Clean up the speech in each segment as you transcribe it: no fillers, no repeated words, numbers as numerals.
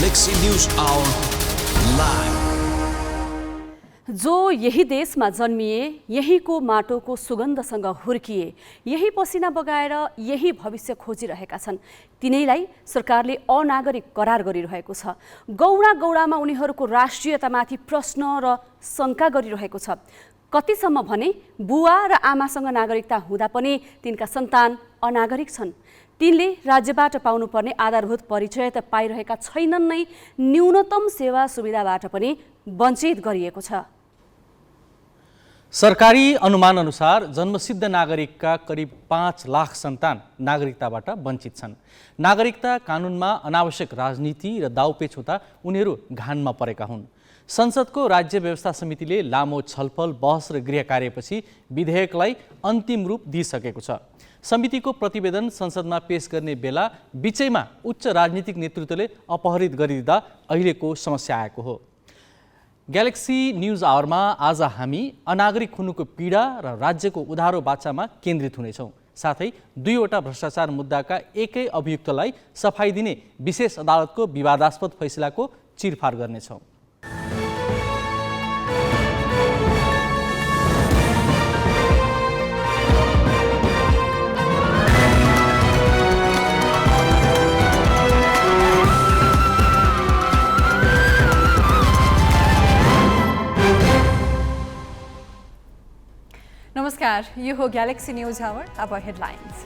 Galaxy News Hour live. जो यही देशमा जन्मिए, यहीको माटोको सुगन्धसँग हुर्किए, यही पसिना बगाएर यही भविष्य खोजिरहेका छन्, तिनैलाई सरकारले अनागरिक करार गरिरहेको छ। गौडा गौडामा उनीहरूको राष्ट्रियतामाथि प्रश्न र शङ्का गरिरहेको छ। कतिसम्म भने बुवा र आमासँग नागरिकता हुँदा पनि तिनका सन्तान अनागरिक छन्। तिनले राज्यबाट पाउनुपर्ने आधारभूत परिचय त पाइरहेका छैनन् नै, न्यूनतम सेवा सुविधाबाट पनि वञ्चित गरिएको छ। सरकारी अनुमान अनुसार जन्मसिद्ध नागरिकका करिब 5 लाख सन्तान नागरिकताबाट वञ्चित छन्। नागरिकता कानुनमा अनावश्यक राजनीति र दाउपेच हुँदा उनीहरू घानमा परेका हुन्। संसदको राज्य व्यवस्था समितिले लामो छलफल, बहस र गृह कार्यपछि विधेयकलाई अन्तिम रूप दिइसकेको छ। समितिको प्रतिवेदन संसदमा पेश गर्ने बेला बीचैमा उच्च राजनीतिक नेतृत्वले अपहरित गरिदिँदा अहिलेको समस्या आएको हो। ग्यालेक्सी न्यूज आवरमा आज हामी अनागरिक हुनुको पीडा र राज्यको उधारो बाचामा केन्द्रित हुनेछौँ। साथै दुईवटा भ्रष्टाचार मुद्दाका एकै अभियुक्तलाई सफाई दिने विशेष अदालतको विवादास्पद फैसलाको चिरफार गर्नेछौँ। नमस्कार, यो हो ग्यालेक्सी न्यूज आवर। अब हेडलाइन्स।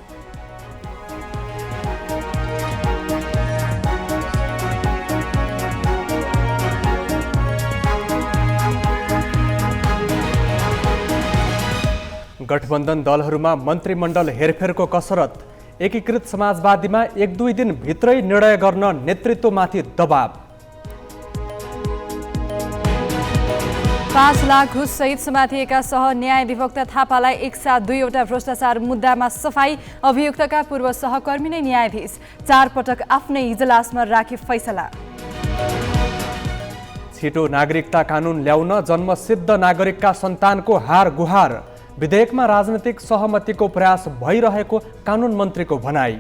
गठबन्धन दलहरूमा मन्त्रीमण्डल हेरफेरको कसरत। एकीकृत समाजवादीमा 1-2 दिन भित्रै निर्णय गर्न नेतृत्वमाथि दबाव। 5 लाख घुस सहित समातिएका सह न्यायाधिवक्ता थापालाई एकसाथ दुईवटा भ्रष्टाचार मुद्दामा सफाई। अभियुक्तका पूर्व सहकर्मी नै न्यायाधीश, 4 पटक आफ्नै इजलासमा राखी फैसला। छिटो नागरिकता कानुन ल्याउन जन्मसिद्ध नागरिकका सन्तानको हार गुहार। विधेयकमा राजनैतिक सहमतिको प्रयास भइरहेको कानुन मन्त्रीको भनाई।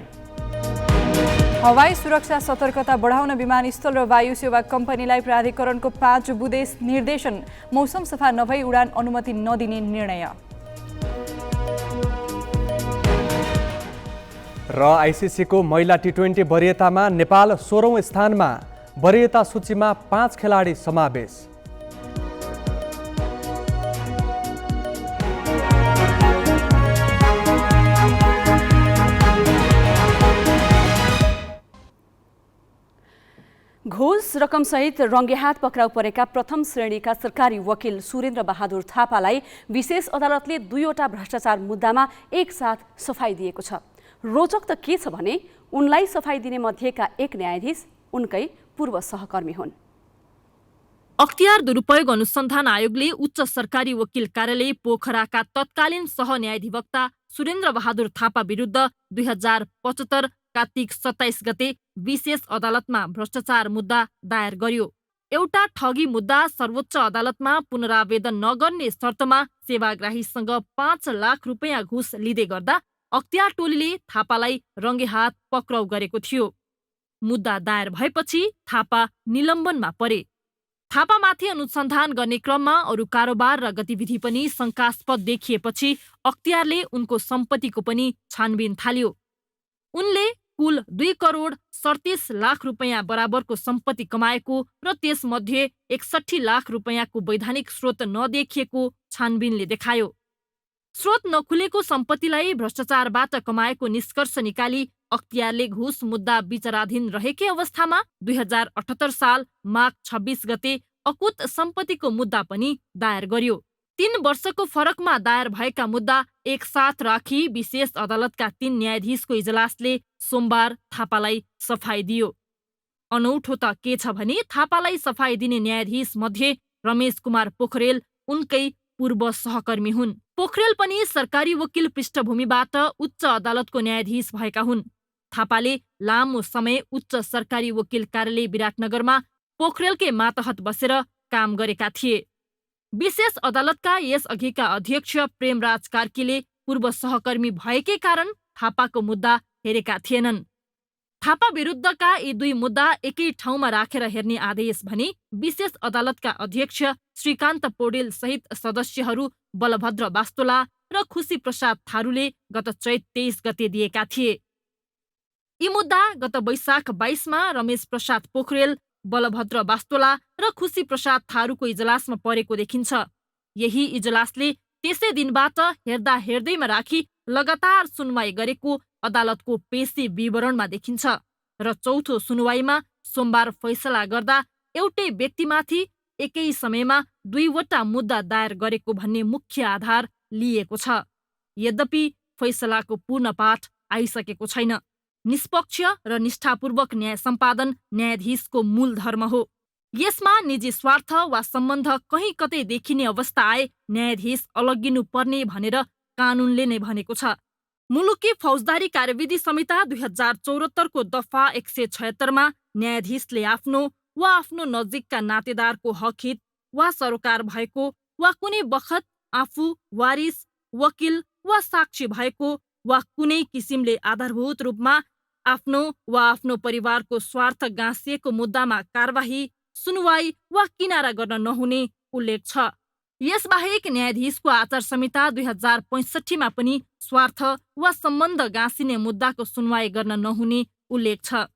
हवाई सुरक्षा सतर्कता बढाउन विमानस्थल र वायु सेवा कम्पनीलाई प्राधिकरणको 5 बुँदे निर्देशन। मौसम सफा नभई उडान अनुमति नदिने निर्णय। र आइसिसीको महिला T20 वरियतामा नेपाल 16औं स्थानमा। वरियता सूचीमा 5 खेलाडी समावेश। घुस रकमसहित रङ्गेहात पक्राउ परेका प्रथम श्रेणीका सरकारी वकिल सुरेन्द्र बहादुर थापालाई विशेष अदालतले दुईवटा भ्रष्टाचार मुद्दामा एकसाथ सफाई दिएको छ। रोचक त के छ भने उनलाई सफाई दिने मध्येका एक न्यायाधीश उनकै पूर्व सहकर्मी हुन्। अख्तियार दुरुपयोग अनुसन्धान आयोगले उच्च सरकारी वकिल कार्यालय पोखराका तत्कालीन सहन्यायाधिवक्ता सुरेन्द्र बहादुर थापा विरुद्ध 2075 कार्तिक 27 गते विशेष अदालतमा भ्रष्टाचार मुद्दा दायर गर्यो। एउटा ठगी मुद्दा सर्वोच्च अदालतमा पुनरावेदन नगर्ने शर्तमा सेवाग्राहीसँग 5 लाख रुपैयाँ घुस लिँदै गर्दा अख्तियार टोलीले थापालाई रङ्गेहात पक्राउ गरेको थियो। मुद्दा दायर भएपछि थापा निलम्बनमा परे। थापामाथि अनुसन्धान गर्ने क्रममा अरू कारोबार र गतिविधि पनि शङ्कास्पद देखिएपछि अख्तियारले उनको सम्पत्तिको पनि छानबिन थाल्यो। उनले कुल 2 करोड 37 लाख रुपैयाँ बराबरको सम्पत्ति कमाएको र त्यसमध्ये 61 लाख रुपैयाँको वैधानिक स्रोत नदेखिएको छानबिनले देखायो। स्रोत नखुलेको सम्पत्तिलाई भ्रष्टाचारबाट कमाएको निष्कर्ष निकाली अख्तियारले घुस मुद्दा विचाराधीन रहेकै अवस्थामा 2078 साल माघ 26 गते अकुत सम्पत्तिको मुद्दा पनि दायर गर्यो। 3 वर्षको फरकमा दायर भएका मुद्दा एकसाथ राखी विशेष अदालतका 3 न्यायाधीशको इजलासले सोमबार थापालाई सफाई दियो। अनौठो त के छ भने थापालाई सफाई दिने न्यायाधीश मध्ये रमेश कुमार पोखरेल उनकै पूर्व सहकर्मी हुन्। पोखरेल पनि सरकारी वकिल पृष्ठभूमिबाट उच्च अदालतको न्यायाधीश भएका हुन्। थापाले लामो समय उच्च सरकारी वकिल कार्यालय विराटनगरमा पोखरेलकै मातहत बसेर काम गरेका थिए। विशेष अदालतका यसअघिका अध्यक्ष प्रेमराज कार्कीले पूर्व सहकर्मी भएकै कारण थापाको मुद्दा हेरेका थिएनन्। थापा विरुद्धका यी दुई मुद्दा एकै ठाउँमा राखेर हेर्ने आदेश भने विशेष अदालतका अध्यक्ष श्रीकान्त पौडेल सहित सदस्यहरू बलभद्र बास्तोला र खुशी प्रसाद थारूले गत चैत 23 गते दिएका थिए। यी मुद्दा गत वैशाख 22 मा रमेश प्रसाद पोखरेल, बलभद्र बास्तोला र खुशी प्रसाद थारूको इजलासमा परेको देखिन्छ। यही इजलासले त्यसै दिनबाट हेर्दा हेर्दैमा राखी लगातार सुनवाई गरेको अदालतको पेशी विवरणमा देखिन्छ र चौथो सुनवाईमा सोमबार फैसला गर्दा एउटै व्यक्तिमाथि एकै समयमा 2वटा मुद्दा दायर गरेको भन्ने मुख्य आधार लिएको छ। यद्यपि फैसलाको पूर्ण पाठ आइसकेको छैन। निष्पक्ष र निष्ठापूर्वक न्याय सम्पादन न्यायाधीशको मूल धर्म हो। यसमा निजी स्वार्थ वा सम्बन्ध कहीँ कतै देखिने अवस्था आए न्यायाधीश अलग्गिनु पर्ने भनेर कानुनले नै भनेको छ। मुलुकी फौजदारी कार्यविधि संहिता 2074 को दफा 176 मा न्यायाधीशले आफ्नो वा आफ्नो नजिकका नातेदारको हक हित वा सरोकार भएको वा कुनै बखत आफू वारिस, वकिल वा साक्षी भएको वा कुनै किसिमले आधारभूत रूपमा आफ्नो वा आफ्नो परिवारको स्वार्थ गाँसिएको मुद्दामा कारबाही, सुनवाई वा किनारा गर्न नहुने उल्लेख छ। यसबाहेक न्यायाधीशको आचार संहिता 2065 मा पनि स्वार्थ वा सम्बन्ध गाँसिने मुद्दाको सुनवाई गर्न नहुने उल्लेख छ।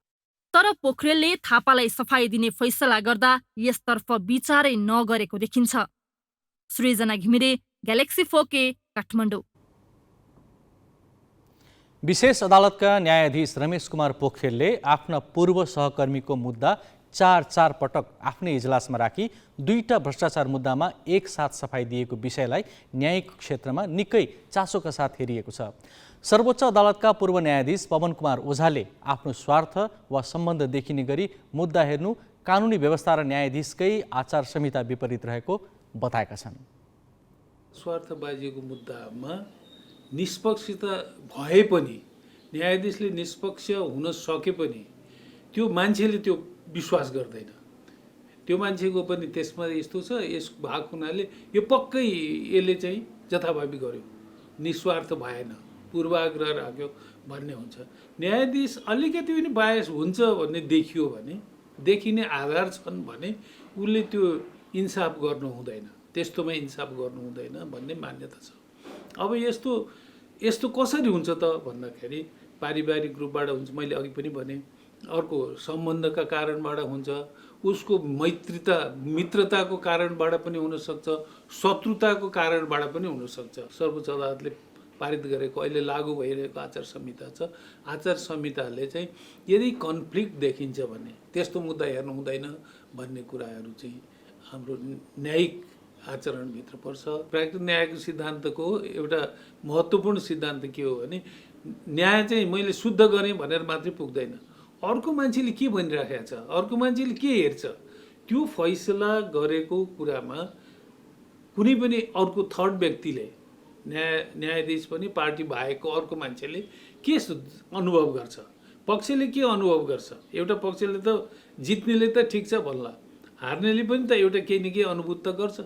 तर पोखरेलले थापालाई सफाई दिने फैसला गर्दा यसतर्फ विचारै नगरेको देखिन्छ। सृजना घिमिरे, ग्यालेक्सी 4K, काठमाडौँ। विशेष अदालतका न्यायाधीश रमेश कुमार पोखरेलले आफ्ना पूर्व सहकर्मीको मुद्दा 4 पटक आफ्नै इजलासमा राखी 2टा भ्रष्टाचार मुद्दामा एकसाथ सफाई दिएको विषयलाई न्यायिक क्षेत्रमा निकै चासोका साथ हेरिएको छ। सर्वोच्च अदालतका पूर्व न्यायाधीश पवन कुमार ओझाले आफ्नो स्वार्थ वा सम्बन्ध देखिने गरी मुद्दा हेर्नु कानुनी व्यवस्था र न्यायाधीशकै आचार संहिता विपरीत रहेको बताएका छन्। स्वार्थबाजीको मुद्दामा निष्पक्षता भए पनि न्यायाधीशले निष्पक्ष हुन सके पनि त्यो मान्छेले त्यो विश्वास गर्दैन। त्यो मान्छेको पनि त्यसमा यस्तो छ, यस भएको हुनाले यो पक्कै यसले चाहिँ जथाभावी गर्यो, निस्वार्थ भएन, पूर्वाग्रह राख्यो भन्ने हुन्छ। न्यायाधीश अलिकति पनि बायस हुन्छ भन्ने देखियो भने, देखिने आधार छन् भने उसले त्यो इन्साफ गर्नु हुँदैन, त्यस्तोमा इन्साफ गर्नु हुँदैन भन्ने मान्यता छ। अब यस्तो कसरी हुन्छ त भन्दाखेरि पारिवारिक रूपबाट हुन्छ, मैले अघि पनि भने, अर्को सम्बन्धका कारणबाट हुन्छ, उसको मित्रताको कारणबाट पनि हुनसक्छ, शत्रुताको कारणबाट पनि हुनसक्छ। सर्वोच्च अदालतले पारित गरेको अहिले लागू भइरहेको आचार संहिता छ। आचार संहिताले चाहिँ यदि कन्फ्लिक्ट देखिन्छ भने त्यस्तो मुद्दा हेर्नु हुँदैन भन्ने कुराहरू चाहिँ हाम्रो न्यायिक आचरणभित्र पर्छ। प्राकृतिक न्यायको सिद्धान्तको एउटा महत्त्वपूर्ण सिद्धान्त के हो भने न्याय चाहिँ मैले शुद्ध गरेँ भनेर मात्रै पुग्दैन। अर्को मान्छेले के भनिराखेको छ, अर्को मान्छेले के हेर्छ, त्यो फैसला गरेको कुरामा कुनै पनि अर्को थर्ड व्यक्तिले, न्यायाधीश पनि पार्टी भएको अर्को मान्छेले के अनुभव गर्छ, पक्षले के अनुभव गर्छ। एउटा पक्षले त जित्नेले त ठिक छ भन्ला, हार्नेले पनि त एउटा केही न केही अनुभूत त गर्छ।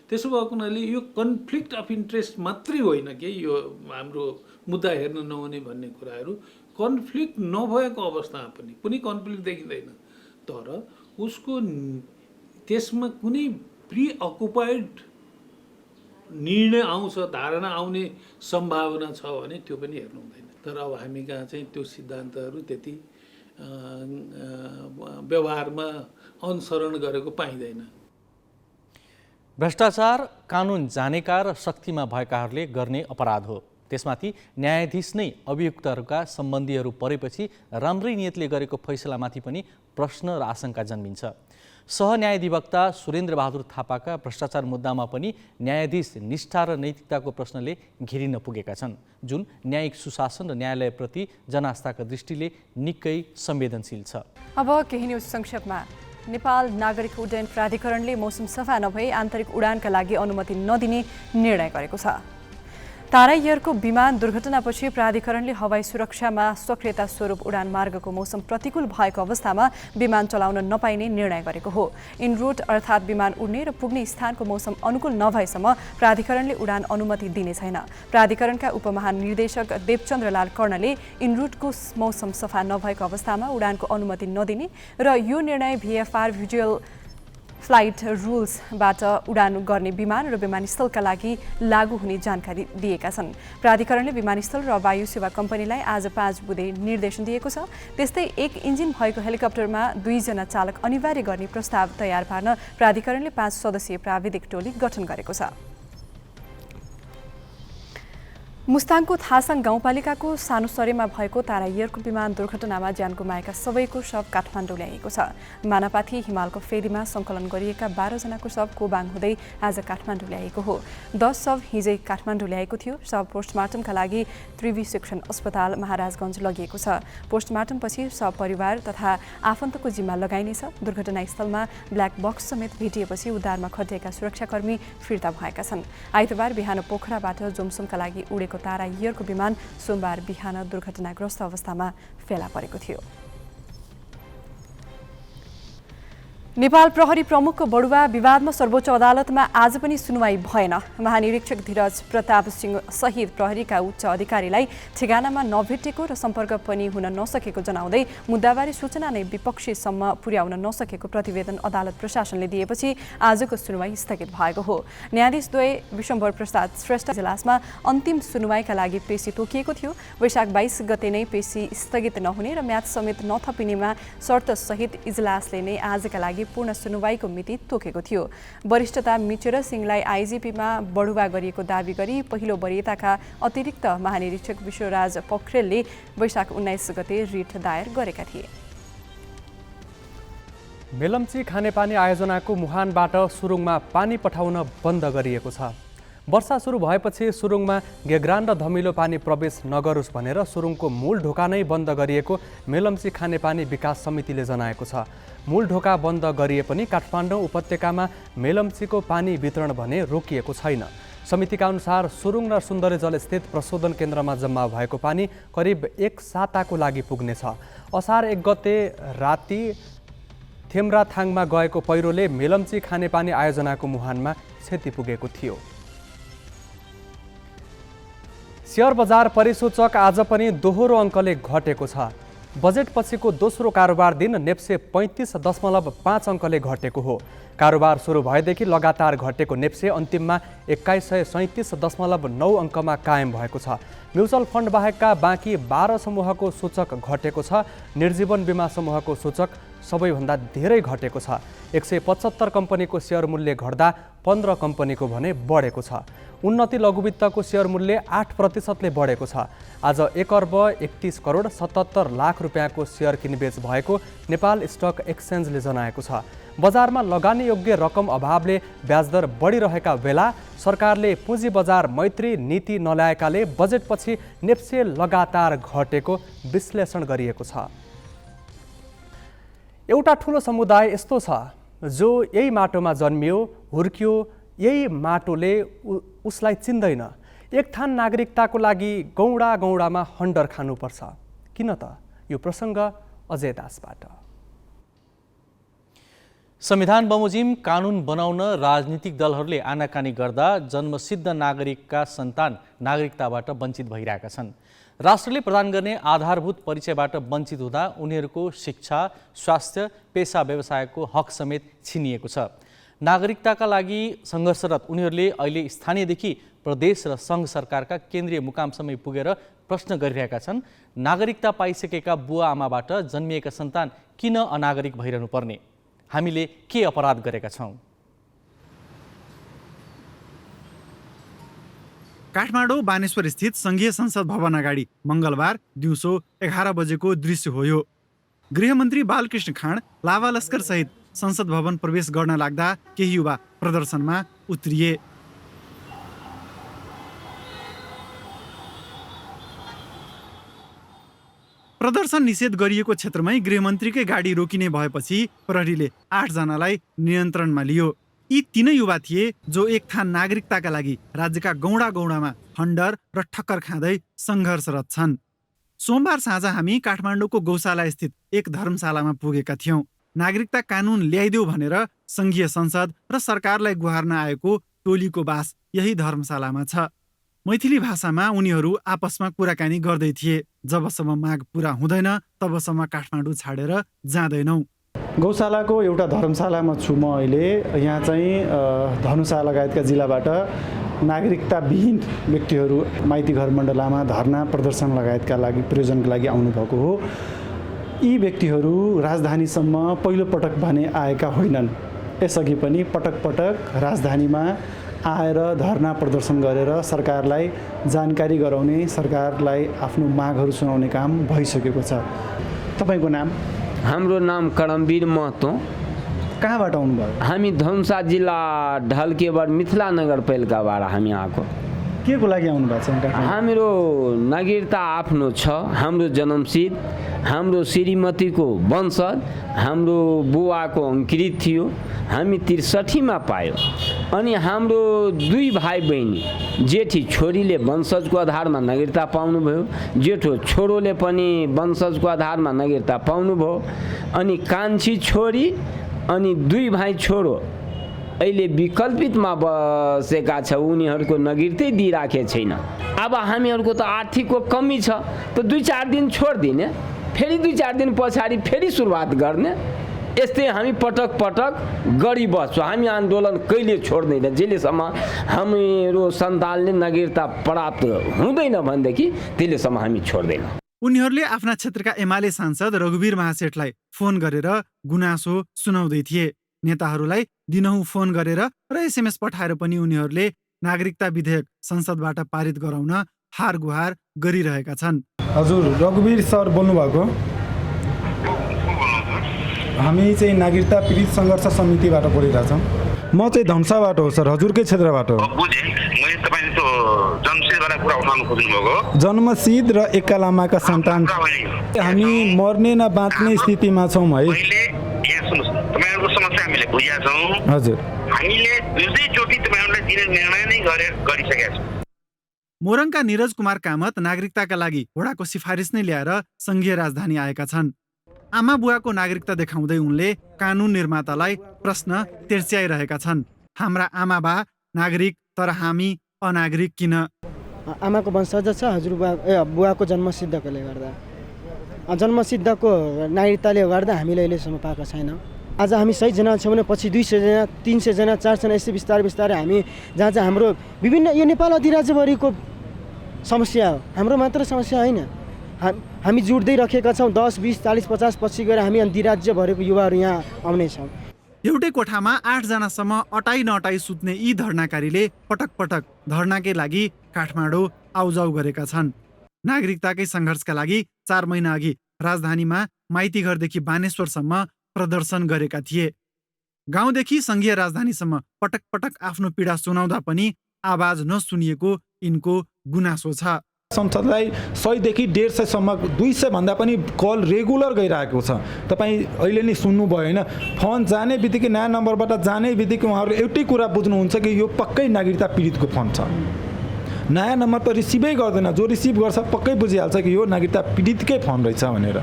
त्यसो भएको हुनाले यो कन्फ्लिक्ट अफ इन्ट्रेस्ट मात्रै होइन कि यो हाम्रो मुद्दा हेर्न नहुने भन्ने कुराहरू, कन्फ्लिक्ट नभएको अवस्थामा पनि कुनै कन्फ्लिक्ट देखिँदैन, तर उसको त्यसमा कुनै प्रि अकुपाइड निर्णय आउँछ, धारणा आउने सम्भावना छ भने त्यो पनि हेर्नु हुँदैन। तर अब हामी कहाँ चाहिँ त्यो सिद्धान्तहरू त्यति व्यवहारमा अनुसरण गरेको पाइँदैन। भ्रष्टाचार कानुन जानेका र शक्तिमा भएकाहरूले गर्ने अपराध हो। त्यसमाथि न्यायाधीश नै अभियुक्तहरूका सम्बन्धीहरू परेपछि राम्रै नियतले गरेको फैसलामाथि पनि प्रश्न र आशंका जन्मिन्छ। सहन्यायाधिवक्ता सुरेन्द्र बहादुर थापाका भ्रष्टाचार मुद्दामा पनि न्यायाधीश निष्ठा र नैतिकताको प्रश्नले घेरिन पुगेका छन्, जुन न्यायिक सुशासन र न्यायालयप्रति जनआस्थाका दृष्टिले निकै संवेदनशील छ। अब केही न्युज संक्षेपमा। नेपाल नागरिक उड्डयन प्राधिकरणले मौसम सफा नभई आन्तरिक उडानका लागि अनुमति नदिने निर्णय गरेको छ। तारा एयरको विमान दुर्घटनापछि प्राधिकरणले हवाई सुरक्षामा सक्रियता स्वरूप उडान मार्गको मौसम प्रतिकूल भएको अवस्थामा विमान चलाउन नपाइने निर्णय गरेको हो। इनरुट अर्थात् विमान उड्ने र पुग्ने स्थानको मौसम अनुकूल नभएसम्म प्राधिकरणले उडान अनुमति दिने छैन। प्राधिकरणका उपमहानिर्देशक देवचन्द्रलाल कर्णले इनरुटको मौसम सफा नभएको अवस्थामा उडानको अनुमति नदिने र यो निर्णय VFR भिजुअल फ्लाइट रुल्सबाट उडान गर्ने विमान र विमानस्थलका लागि लागू हुने जानकारी दिएका छन्। प्राधिकरणले विमानस्थल र वायु सेवा कम्पनीलाई आज 5 बुँदे निर्देशन दिएको छ। त्यस्तै 1 इन्जिन भएको हेलिकप्टरमा 2 जना चालक अनिवार्य गर्ने प्रस्ताव तयार पार्न प्राधिकरणले 5 सदस्यीय प्राविधिक टोली गठन गरेको छ। मुस्ताङको थासाङ गाउँपालिकाको सानो सरेमा भएको तारा एयरको विमान दुर्घटनामा ज्यान गुमाएका सबैको शव काठमाडौँ ल्याइएको छ। मानापाथी हिमालको फेदीमा सङ्कलन गरिएका 12 जनाको शव कोबाङ हुँदै आज काठमाडौँ ल्याइएको हो। 10 शव हिजै काठमाडौँ ल्याएको थियो। शव पोस्टमार्टमका लागि त्रिवी शिक्षण अस्पताल महाराजगञ्ज लगिएको छ। पोस्टमार्टमपछि शव परिवार तथा आफन्तको जिम्मा लगाइनेछ। दुर्घटनास्थलमा ब्ल्याक बक्स समेत भेटिएपछि उद्धारमा खटिएका सुरक्षाकर्मी फिर्ता भएका छन्। आइतबार बिहान पोखराबाट जोमसोमका लागि उडेको तारा एयरको विमान सोमबार बिहान दुर्घटनाग्रस्त अवस्थामा फेला परेको थियो। नेपाल प्रहरी प्रमुखको बढुवा विवादमा सर्वोच्च अदालतमा आज पनि सुनवाई भएन। महानिरीक्षक धीरज प्रताप सिंह सहित प्रहरीका उच्च अधिकारीलाई ठेगानामा नभेटेको र सम्पर्क पनि हुन नसकेको जनाउँदै मुद्दाबारे सूचना नै विपक्षीसम्म पुर्याउन नसकेको प्रतिवेदन अदालत प्रशासनले दिएपछि आजको सुनवाई स्थगित भएको हो। न्यायाधीश द्वय विशम्भर प्रसाद श्रेष्ठ इजलासमा अन्तिम सुनवाईका लागि पेशी तोकिएको थियो। वैशाख 22 गते नै पेशी स्थगित नहुने र म्याद समेत नथपिनेमा शर्त सहित इजलासले नै आजका लागि पूर्ण सुनवाईको मिति तोकेको थियो। वरिष्ठता मिचेर सिंहलाई आइजिपीमा बढुवा गरिएको दावी गरी पहिलो वरियताका अतिरिक्त महानिरीक्षक विश्वराज पोखरेलले वैशाख 19 गते रिट दायर गरेका थिए। मेलम्ची खानेपानी आयोजनाको मुहानबाट सुरुङमा पानी पठाउन बन्द गरिएको छ। वर्षा सुरु भएपछि सुरुङमा गेग्रान र धमिलो पानी प्रवेश नगरोस् भनेर सुरुङको मूल ढोका नै बन्द गरिएको मेलम्ची खानेपानी विकास समितिले जनाएको छ। मूल ढोका बन्द गरिए पनि काठमाडौँ उपत्यकामा मेलम्चीको पानी वितरण भने रोकिएको छैन। समितिका अनुसार सुरुङ र सुन्दरीजल स्थित प्रशोधन केन्द्रमा जम्मा भएको पानी करिब 1 साताको लागि पुग्नेछ। असार 1 गते राति थेम्राथाङमा गएको पहिरोले मेलम्ची खानेपानी आयोजनाको मुहानमा क्षति पुगेको थियो। शेयर बजार परिसूचक आज पनि दोहोरो अङ्कले घटेको छ। बजेट पछिको दोस्रो कारोबार दिन नेप्से 35.5 अङ्कले घटेको हो। कारोबार सुरु भएदेखि लगातार घटेको नेप्से अन्तिममा 2137.9 अङ्कमा कायम भएको छ। म्युचुअल फन्ड बाहेकका बाँकी 12 समूहको सूचक घटेको छ। निर्जीवन बिमा समूहको सूचक सबैभन्दा धेरै घटेको छ। 175 कम्पनीको शेयर मूल्य घट्दा 15 कम्पनीको भने बढेको छ। उन्नति लघुवित्तको शेयर मूल्य 8% बढेको छ। आज 1 अर्ब 31 करोड 77 लाख रुपियाँको शेयर किनबेच भएको नेपाल स्टक एक्सचेन्जले जनाएको छ। बजारमा लगानी योग्य रकम अभावले ब्याजदर बढिरहेका बेला सरकारले पुँजी बजार मैत्री नीति नल्याएकाले बजेटपछि नेप्से लगातार घटेको विश्लेषण गरिएको छ। एउटा ठुलो समुदाय यस्तो छ जो यही माटोमा जन्मियो, हुर्कियो, यही माटोले उसलाई चिन्दैन। एक थान नागरिकताको लागि गौडा गौडामा हन्डर खानुपर्छ। किन त? यो प्रसङ्ग अजय दासबाट। संविधान बमोजिम कानुन बनाउन राजनीतिक दलहरूले आनाकानी गर्दा जन्मसिद्ध नागरिकका सन्तान नागरिकताबाट वञ्चित भइरहेका छन्। राष्ट्रले प्रदान गर्ने आधारभूत परिचयबाट वञ्चित हुँदा उनीहरूको शिक्षा, स्वास्थ्य, पेसा व्यवसायको हक समेत छिनिएको छ। नागरिकताका लागि सङ्घर्षरत उनीहरूले अहिले स्थानीयदेखि प्रदेश र सङ्घ सरकारका केन्द्रीय मुकामसम्म पुगेर प्रश्न गरिरहेका छन्, नागरिकता पाइसकेका बुवा आमाबाट जन्मिएका सन्तान किन अनागरिक भइरहनु पर्ने? हामीले के अपराध गरेका छौँ? काठमाडौँ बानेश्वर स्थित सङ्घीय संसद भवन अगाडि मङ्गलबार दिउँसो 11 बजेको दृश्य हो यो। गृहमन्त्री बालकृष्ण खाँड लावा लस्कर सहित संसद भवन प्रवेश गर्न लाग्दा केही युवा प्रदर्शनमा उत्रिए। प्रदर्शन निषेध गरिएको क्षेत्रमै गृहमन्त्रीकै गाडी रोकिने भएपछि प्रहरीले 8 जनालाई नियन्त्रणमा लियो। यी तीनै युवा थिए जो एक थान नागरिकताका लागि राज्यका गौडा गौडामा हन्डर र ठक्कर खाँदै सङ्घर्षरत छन्। सोमबार साँझ हामी काठमाडौँको गौशाला स्थित एक धर्मशालामा पुगेका थियौँ। नागरिकता कानुन ल्याइदेऊ भनेर सङ्घीय संसद र सरकारलाई गुहार्न आएको टोलीको बास यही धर्मशालामा छ। मैथिली भाषामा उनीहरू आपसमा कुराकानी गर्दै थिए। जबसम्म माग पुरा हुँदैन तबसम्म काठमाडौँ छाडेर जाँदैनौँ। गौशालाको एउटा धर्मशालामा छु म अहिले। यहाँ चाहिँ धनुषा लगायतका जिल्लाबाट नागरिकताविहीन व्यक्तिहरू माइती घर मण्डलामा धरना प्रदर्शन लगायतका लागि प्रयोजनका लागि आउनुभएको हो। यी व्यक्तिहरू राजधानीसम्म पहिलोपटक भने आएका होइनन्। यसअघि पनि पटक पटक राजधानीमा आएर धरना प्रदर्शन गरेर सरकारलाई जानकारी गराउने, सरकारलाई आफ्नो मागहरू सुनाउने काम भइसकेको छ। तपाईँको नाम? हाम्रो नाम करमवीर महतो। कहाँबाट आउनुभयो? हामी धनुषा जिल्ला ढल्केबाट मिथिला नगरपालिकाबाट हामी आएको। के को लागि आउनुभएको छ? हाम्रो नागरिकता आफ्नो छ, हाम्रो जन्मसिद्ध, हाम्रो श्रीमतीको वंशज, हाम्रो बुवाको अङ्कृत थियो, हामी 63मा पायो। अनि हाम्रो 2 भाइ बहिनी, जेठी छोरीले वंशजको आधारमा नागरिकता पाउनुभयो, जेठो छोरोले पनि वंशजको आधारमा नागरिकता पाउनुभयो। अनि कान्छी छोरी अनि 2 भाइ छोरो अहिले विकल्पितमा बसेका छ, उनीहरूको नागरिकतै दिइराखेको छैन। अब हामीहरूको त आर्थिकको कमी छ, त 2-4 दिन छोडिदिने, फेरि 2-4 दिन पछाडि फेरि सुरुवात गर्ने। यस्तै हामी पटक पटक गरिबस्छौँ। हामी आन्दोलन कहिले छोड्दैन जेलेसम्म हाम्रो सन्तानले नागरिकता प्राप्त हुँदैन भनेदेखि त्यसलेसम्म हामी छोड्दैनौँ। उनीहरूले आफ्ना क्षेत्रका एमाले सांसद रघुवीर महासेठलाई फोन गरेर गुनासो सुनाउँदै थिए। नेताहरूलाई दिनहुँ फोन गरेर र SMS पठाएर पनि उनीहरूले नागरिकता विधेयक संसदबाट पारित गराउन हार गुहार गरिरहेका छन्। हजुर, रघुवीर सर बोल्नुभएको? हामी चाहिँ नागरिकता पीडित सङ्घर्ष समितिबाट बोलिरहेछौँ। म चाहिँ धनुषाबाट हो सर, हजुरकै क्षेत्रबाट हो। बुझेँ, मैले तपाईँले त्यो जन्मसिद्धवाला कुरा उठाउनु खोज्नुभएको। जन्मसिद्ध र एका लामाका सन्तान हामी मर्ने न बाँच्ने स्थितिमा छौँ है। यहाँ सुन्नुहोस्, तपाईँहरूको समस्या हामीले बुझेका छौँ। हजुर, हामीले दुईचोटि तपाईँहरूलाई दिने निर्णय नै गरिसकेका छौँ। मोरङका निरज कुमार कामत नागरिकताका लागि वडाको सिफारिस नै ल्याएर सङ्घीय राजधानी आएका छन्। आमा बुवाको नागरिकता देखाउँदै उनले कानुन निर्मातालाई प्रश्न तिर्स्याइरहेका छन्। हाम्रा आमा बा नागरिक तर हामी अनागरिक किन? आमाको वंशज छ, बुवाको जन्मसिद्धकोले गर्दा, जन्मसिद्धको नागरिकताले गर्दा हामीले अहिलेसम्म पाएको छैन। आज हामी 100जना छौँ भने पछि 200जना, 300जना, 400जना यस्तै बिस्तारै बिस्तारै हामी जहाँ चाहिँ हाम्रो विभिन्न यो नेपाल अधिराज्यभरिको समस्या हो, हाम्रो मात्र समस्या होइन। हामी जुट्दै राखेका छौँ। 10, 20, 40, 50 पछि गएर हामी अधिराज्यभरिको युवाहरू यहाँ आउनेछौँ। एउटै कोठामा 8 जनासम्म अटाइ नअटाइ सुत्ने यी धर्नाकारीले पटक पटक धर्नाकै लागि काठमाडौँ आउजाउ गरेका छन्। नागरिकताकै सङ्घर्षका लागि 4 महिना अघि राजधानीमा माइतीघरदेखि बानेश्वरसम्म प्रदर्शन गरेका थिए। गाउँदेखि सङ्घीय राजधानीसम्म पटक पटक आफ्नो पीडा सुनाउँदा पनि आवाज नसुनिएको यिनको गुनासो छ। संसदलाई 100 देखि 150 200 भन्दा पनि कल रेगुलर गइरहेको छ। तपाईँ अहिले नै सुन्नुभयो होइन? फोन जाने बित्तिकै नयाँ नम्बरबाट जाने बित्तिकै उहाँहरू एउटै कुरा बुझ्नुहुन्छ कि यो पक्कै नागरिकता पीडितको फोन छ। नयाँ नम्बर त रिसिभै गर्दैन, जो रिसिभ गर्छ पक्कै बुझिहाल्छ कि यो नागरिकता पीडितकै फोन रहेछ भनेर।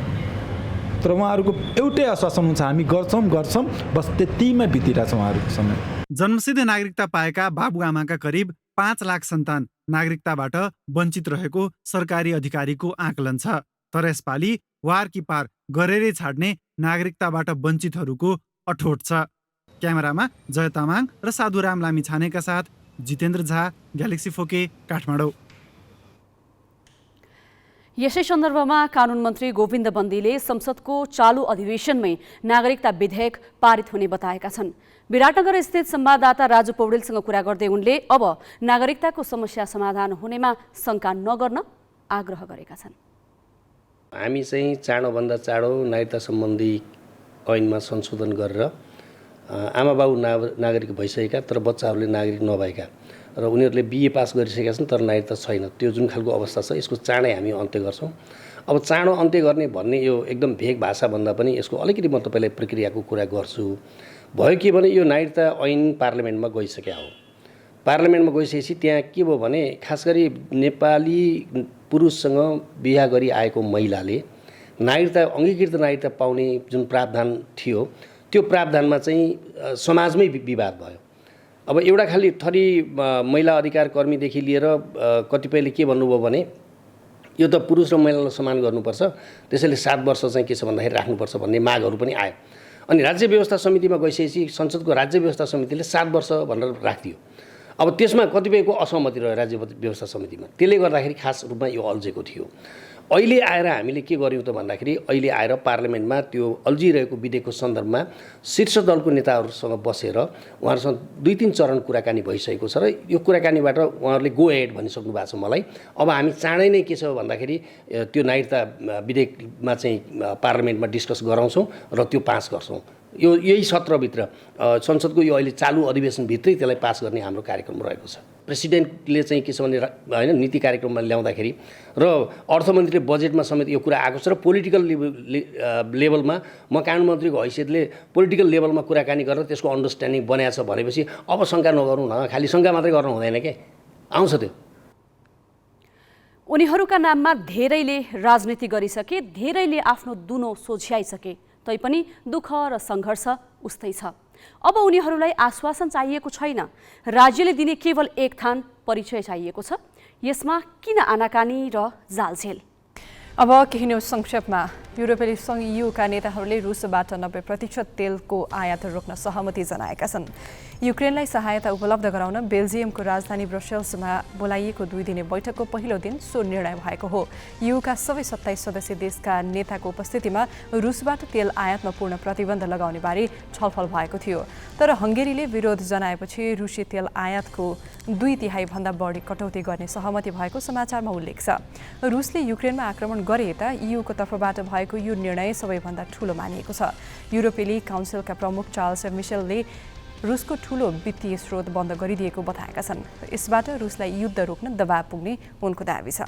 तर उहाँहरूको एउटै आश्वासन हुन्छ, हामी गर्छौँ, बस त्यतिमै बितिरहेछ उहाँहरूको समय। जन्मसिद्ध नागरिकता पाएका बाबुआमाका करिब 5 लाख सन्तान नागरिकताबाट वञ्चित रहेको सरकारी अधिकारीको आकलन छ। तर यसपालि वार कि पार गरेरै छाड्ने नागरिकताबाट वञ्चितहरूको अठोट छ। क्यामेरामा जय तामाङ र साधुराम लामिछानेका साथ जितेन्द्र झा, ग्यालेक्सी फोके, काठमाडौँ। यसै सन्दर्भमा कानुन मन्त्री गोविन्द बन्दीले संसदको चालु अधिवेशनमै नागरिकता विधेयक पारित हुने बताएका छन्। विराटनगर स्थित संवाददाता राजु पौडेलसँग कुरा गर्दै उनले अब नागरिकताको समस्या समाधान हुनेमा शङ्का नगर्न आग्रह गरेका छन्। हामी चाहिँ चाँडोभन्दा चाँडो नागरिकता सम्बन्धी ऐनमा संशोधन गरेर आमा बाबु नागरिक भइसकेका तर बच्चाहरूले नागरिक नभएका र उनीहरूले BA पास गरिसकेका छन् तर नागरिकता छैन, त्यो जुन खालको अवस्था छ यसको चाँडै हामी अन्त्य गर्छौँ। अब चाँडो अन्त्य गर्ने भन्ने यो एकदम भेग भाषा भन्दा पनि यसको अलिकति म तपाईँलाई प्रक्रियाको कुरा गर्छु। भयो के भने यो नागरिकता ऐन पार्लियामेन्टमा गइसक्यो हो। पार्लियामेन्टमा गइसकेपछि त्यहाँ के भयो भने खास गरी नेपाली पुरुषसँग बिहा गरी आएको महिलाले नागरिकता अङ्गीकृत नागरिकता पाउने जुन प्रावधान थियो त्यो प्रावधानमा चाहिँ समाजमै विवाद भयो। अब एउटा खालि थरी महिला अधिकार कर्मीदेखि लिएर कतिपयले के भन्नुभयो भने यो त पुरुष र महिलालाई समान गर्नुपर्छ, त्यसैले 7 वर्ष चाहिँ के छ भन्दाखेरि राख्नुपर्छ भन्ने मागहरू पनि आयो। अनि राज्य व्यवस्था समितिमा गइसकेपछि संसदको राज्य व्यवस्था समितिले 7 वर्ष भनेर राखिदियो। अब त्यसमा कतिपयको असहमति रह्यो राज्य व्यवस्था समितिमा, त्यसले गर्दाखेरि खास रूपमा यो अल्झेको थियो। अहिले आएर हामीले के गर्यौँ त भन्दाखेरि अहिले आएर पार्लियामेन्टमा त्यो अल्झिरहेको विधेयकको सन्दर्भमा शीर्ष दलको नेताहरूसँग बसेर उहाँहरूसँग 2-3 चरण कुराकानी भइसकेको छ र यो कुराकानीबाट उहाँहरूले गो एहेड भनिसक्नु भएको छ मलाई। अब हामी चाँडै नै के छ भन्दाखेरि त्यो नागरिकता विधेयकमा चाहिँ पार्लियामेन्टमा डिस्कस गराउँछौँ र त्यो पास गर्छौँ। यही सत्रभित्र संसदको यो अहिले चालु अधिवेशनभित्रै त्यसलाई पास गर्ने हाम्रो कार्यक्रम रहेको छ। प्रेसिडेन्टले चाहिँ के छ भने होइन नीति कार्यक्रममा ल्याउँदाखेरि र अर्थमन्त्रीले बजेटमा समेत यो कुरा आएको छ र पोलिटिकल लेभलमा म कानुन मन्त्रीको हैसियतले पोलिटिकल लेभलमा कुराकानी गरेर त्यसको अन्डरस्ट्यान्डिङ बनाएको छ भनेपछि अब शङ्का नगरौँ न, खालि शङ्का मात्रै गर्नु हुँदैन के, आउँछ त्यो। उनीहरूका नाममा धेरैले राजनीति गरिसके, धेरैले आफ्नो दुनो सोझ्याइसके, तैपनि दुःख र सङ्घर्ष उस्तै छ। अब उनीहरूलाई आश्वासन चाहिएको छैन, राज्यले दिने केवल एक थान परिचय चाहिएको छ। यसमा किन आनाकानी र जालझेल? अब केही न्युज संक्षेपमा। युरोपेली सङ्घ EUका नेताहरूले रुसबाट 90% तेलको आयात रोक्न सहमति जनाएका छन्। युक्रेनलाई सहायता उपलब्ध गराउन बेल्जियमको राजधानी ब्रसेल्समा बोलाइएको 2 दिने बैठकको पहिलो दिन सो निर्णय भएको हो। EUका सबै 27 सदस्य देशका नेताको उपस्थितिमा रुसबाट तेल आयातमा पूर्ण प्रतिबन्ध लगाउने बारे छलफल भएको थियो। तर हङ्गेरीले विरोध जनाएपछि रुसी तेल आयातको 2/3 भन्दा बढी कटौती गर्ने सहमति भएको समाचारमा उल्लेख छ। रुसले युक्रेनमा आक्रमण गरे यता EUको तर्फबाट भएको यो निर्णय सबैभन्दा ठूलो मानिएको छ। युरोपेली काउन्सिलका प्रमुख चार्ल्स मिशेलले रुसको ठूलो वित्तीय स्रोत बन्द गरिदिएको बताएका छन्। यसबाट रुसलाई युद्ध रोक्न दबाव पुग्ने उनको दाबी छ।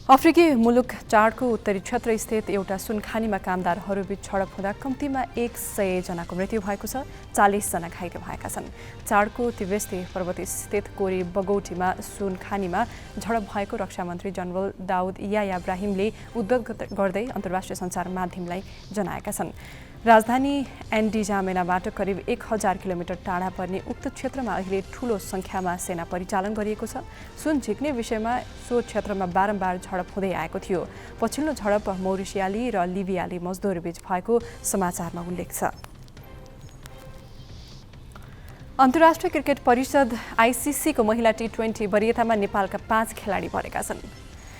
अफ्रिकी मुलुक चाडको उत्तरी क्षेत्र स्थित एउटा सुनखानीमा कामदारहरूबीच झडप हुँदा कम्तीमा 100 जनाको मृत्यु भएको छ, 40 जना घाइते भएका छन्। चाडको तिब्बती पर्वत स्थित कोरी बगौटीमा सुनखानीमा झडप भएको रक्षा मन्त्री जनरल दाउद याया इब्राहिमले उद्धृत गर्दै अन्तर्राष्ट्रिय सञ्चार माध्यमलाई जनाएका छन्। राजधानी एन्डिजामेनाबाट करिब 1000 किलोमिटर टाढा पर्ने उक्त क्षेत्रमा अहिले ठूलो सङ्ख्यामा सेना परिचालन गरिएको छ। सुन झिक्ने विषयमा सो क्षेत्रमा बारम्बार झडप हुँदै आएको थियो। पछिल्लो झडप मौरिसियाली र लिबियाली मजदुरबीच भएको समाचारमा उल्लेख छ। अन्तर्राष्ट्रिय क्रिकेट परिषद ICCको महिला T20 वरियतामा नेपालका 5 खेलाडी भरेका छन्।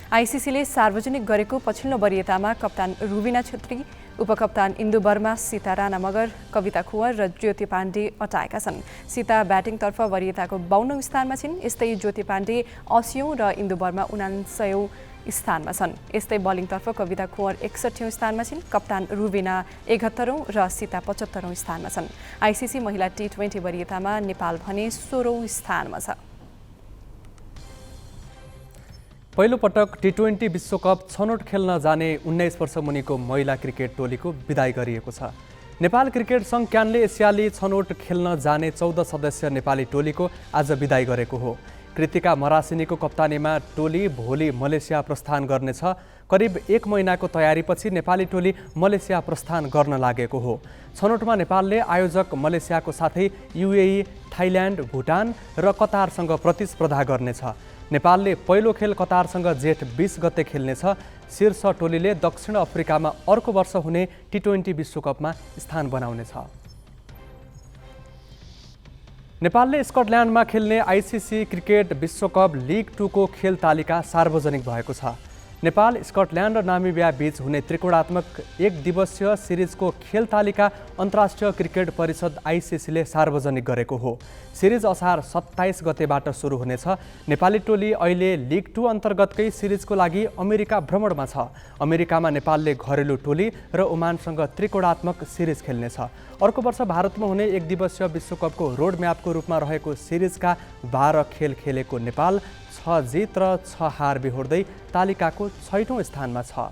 ICCले सार्वजनिक गरेको पछिल्लो वरियतामा कप्तान रुबिना छेत्री, उपकप्तान इन्दु वर्मा, सीता राणा मगर, कविता कुँवर र ज्योति पाण्डे अटाएका छन्। सीता ब्याटिङतर्फ वरियताको 52औं स्थानमा छिन्। यस्तै ज्योति पाण्डे 80औं र इन्दु वर्मा 79औं स्थानमा छन्। यस्तै बलिङतर्फ कविता कुँवर 61औं स्थानमा छिन्। कप्तान रुबिना 71औं र सीता 75औं स्थानमा छन्। ICC महिला T20 वरियतामा नेपाल भने 16औं स्थानमा छ। पहिलो पटक T20 विश्वकप छनौट खेल्न जाने 19 वर्ष मुनिको महिला क्रिकेट टोलीको विदाई गरिएको छ। नेपाल क्रिकेट सङ्घ क्यानले एसियाली छनौट खेल्न जाने 14 सदस्य नेपाली टोलीको आज विदाई गरेको हो। कृतिका मरासिनीको कप्तानीमा टोली भोलि मलेसिया प्रस्थान गर्नेछ। करिब 1 महिनाको तयारीपछि नेपाली टोली मलेसिया प्रस्थान गर्न लागेको हो। छनौटमा नेपालले आयोजक मलेसियाको साथै UAE, थाइल्यान्ड, भुटान र कतारसँग प्रतिस्पर्धा गर्नेछ। नेपालले पहिलो खेल कतारसँग जेठ 20 गते खेल्नेछ। शीर्ष टोलीले दक्षिण अफ्रिकामा अर्को वर्ष हुने T20 विश्वकपमा स्थान बनाउनेछ। नेपालले स्कटल्यान्डमा खेल्ने ICC क्रिकेट विश्वकप लिग 2 को खेल तालिका सार्वजनिक भएको छ। नेपाल, स्कटल्यान्ड र नामिबिया बीच हुने त्रिकोणात्मक 1 दिवसीय सिरिजको खेल तालिका अन्तर्राष्ट्रिय क्रिकेट परिषद ICCले सार्वजनिक गरेको हो। सिरिज असार 27 गतेबाट सुरु हुनेछ। नेपाली टोली अहिले लिग 2 अन्तर्गतकै सिरिजको लागि अमेरिका भ्रमणमा छ। अमेरिकामा नेपालले घरेलु टोली र ओमानसँग त्रिकोणात्मक सिरिज खेल्नेछ। अर्को वर्ष भारतमा हुने 1 दिवसीय विश्वकपको रोड म्यापको रूपमा रहेको सिरिजका 12 खेल खेलेको नेपाल 6 जित र 6 हार बिहोर्दै तालिकाको 6औं स्थानमा छ।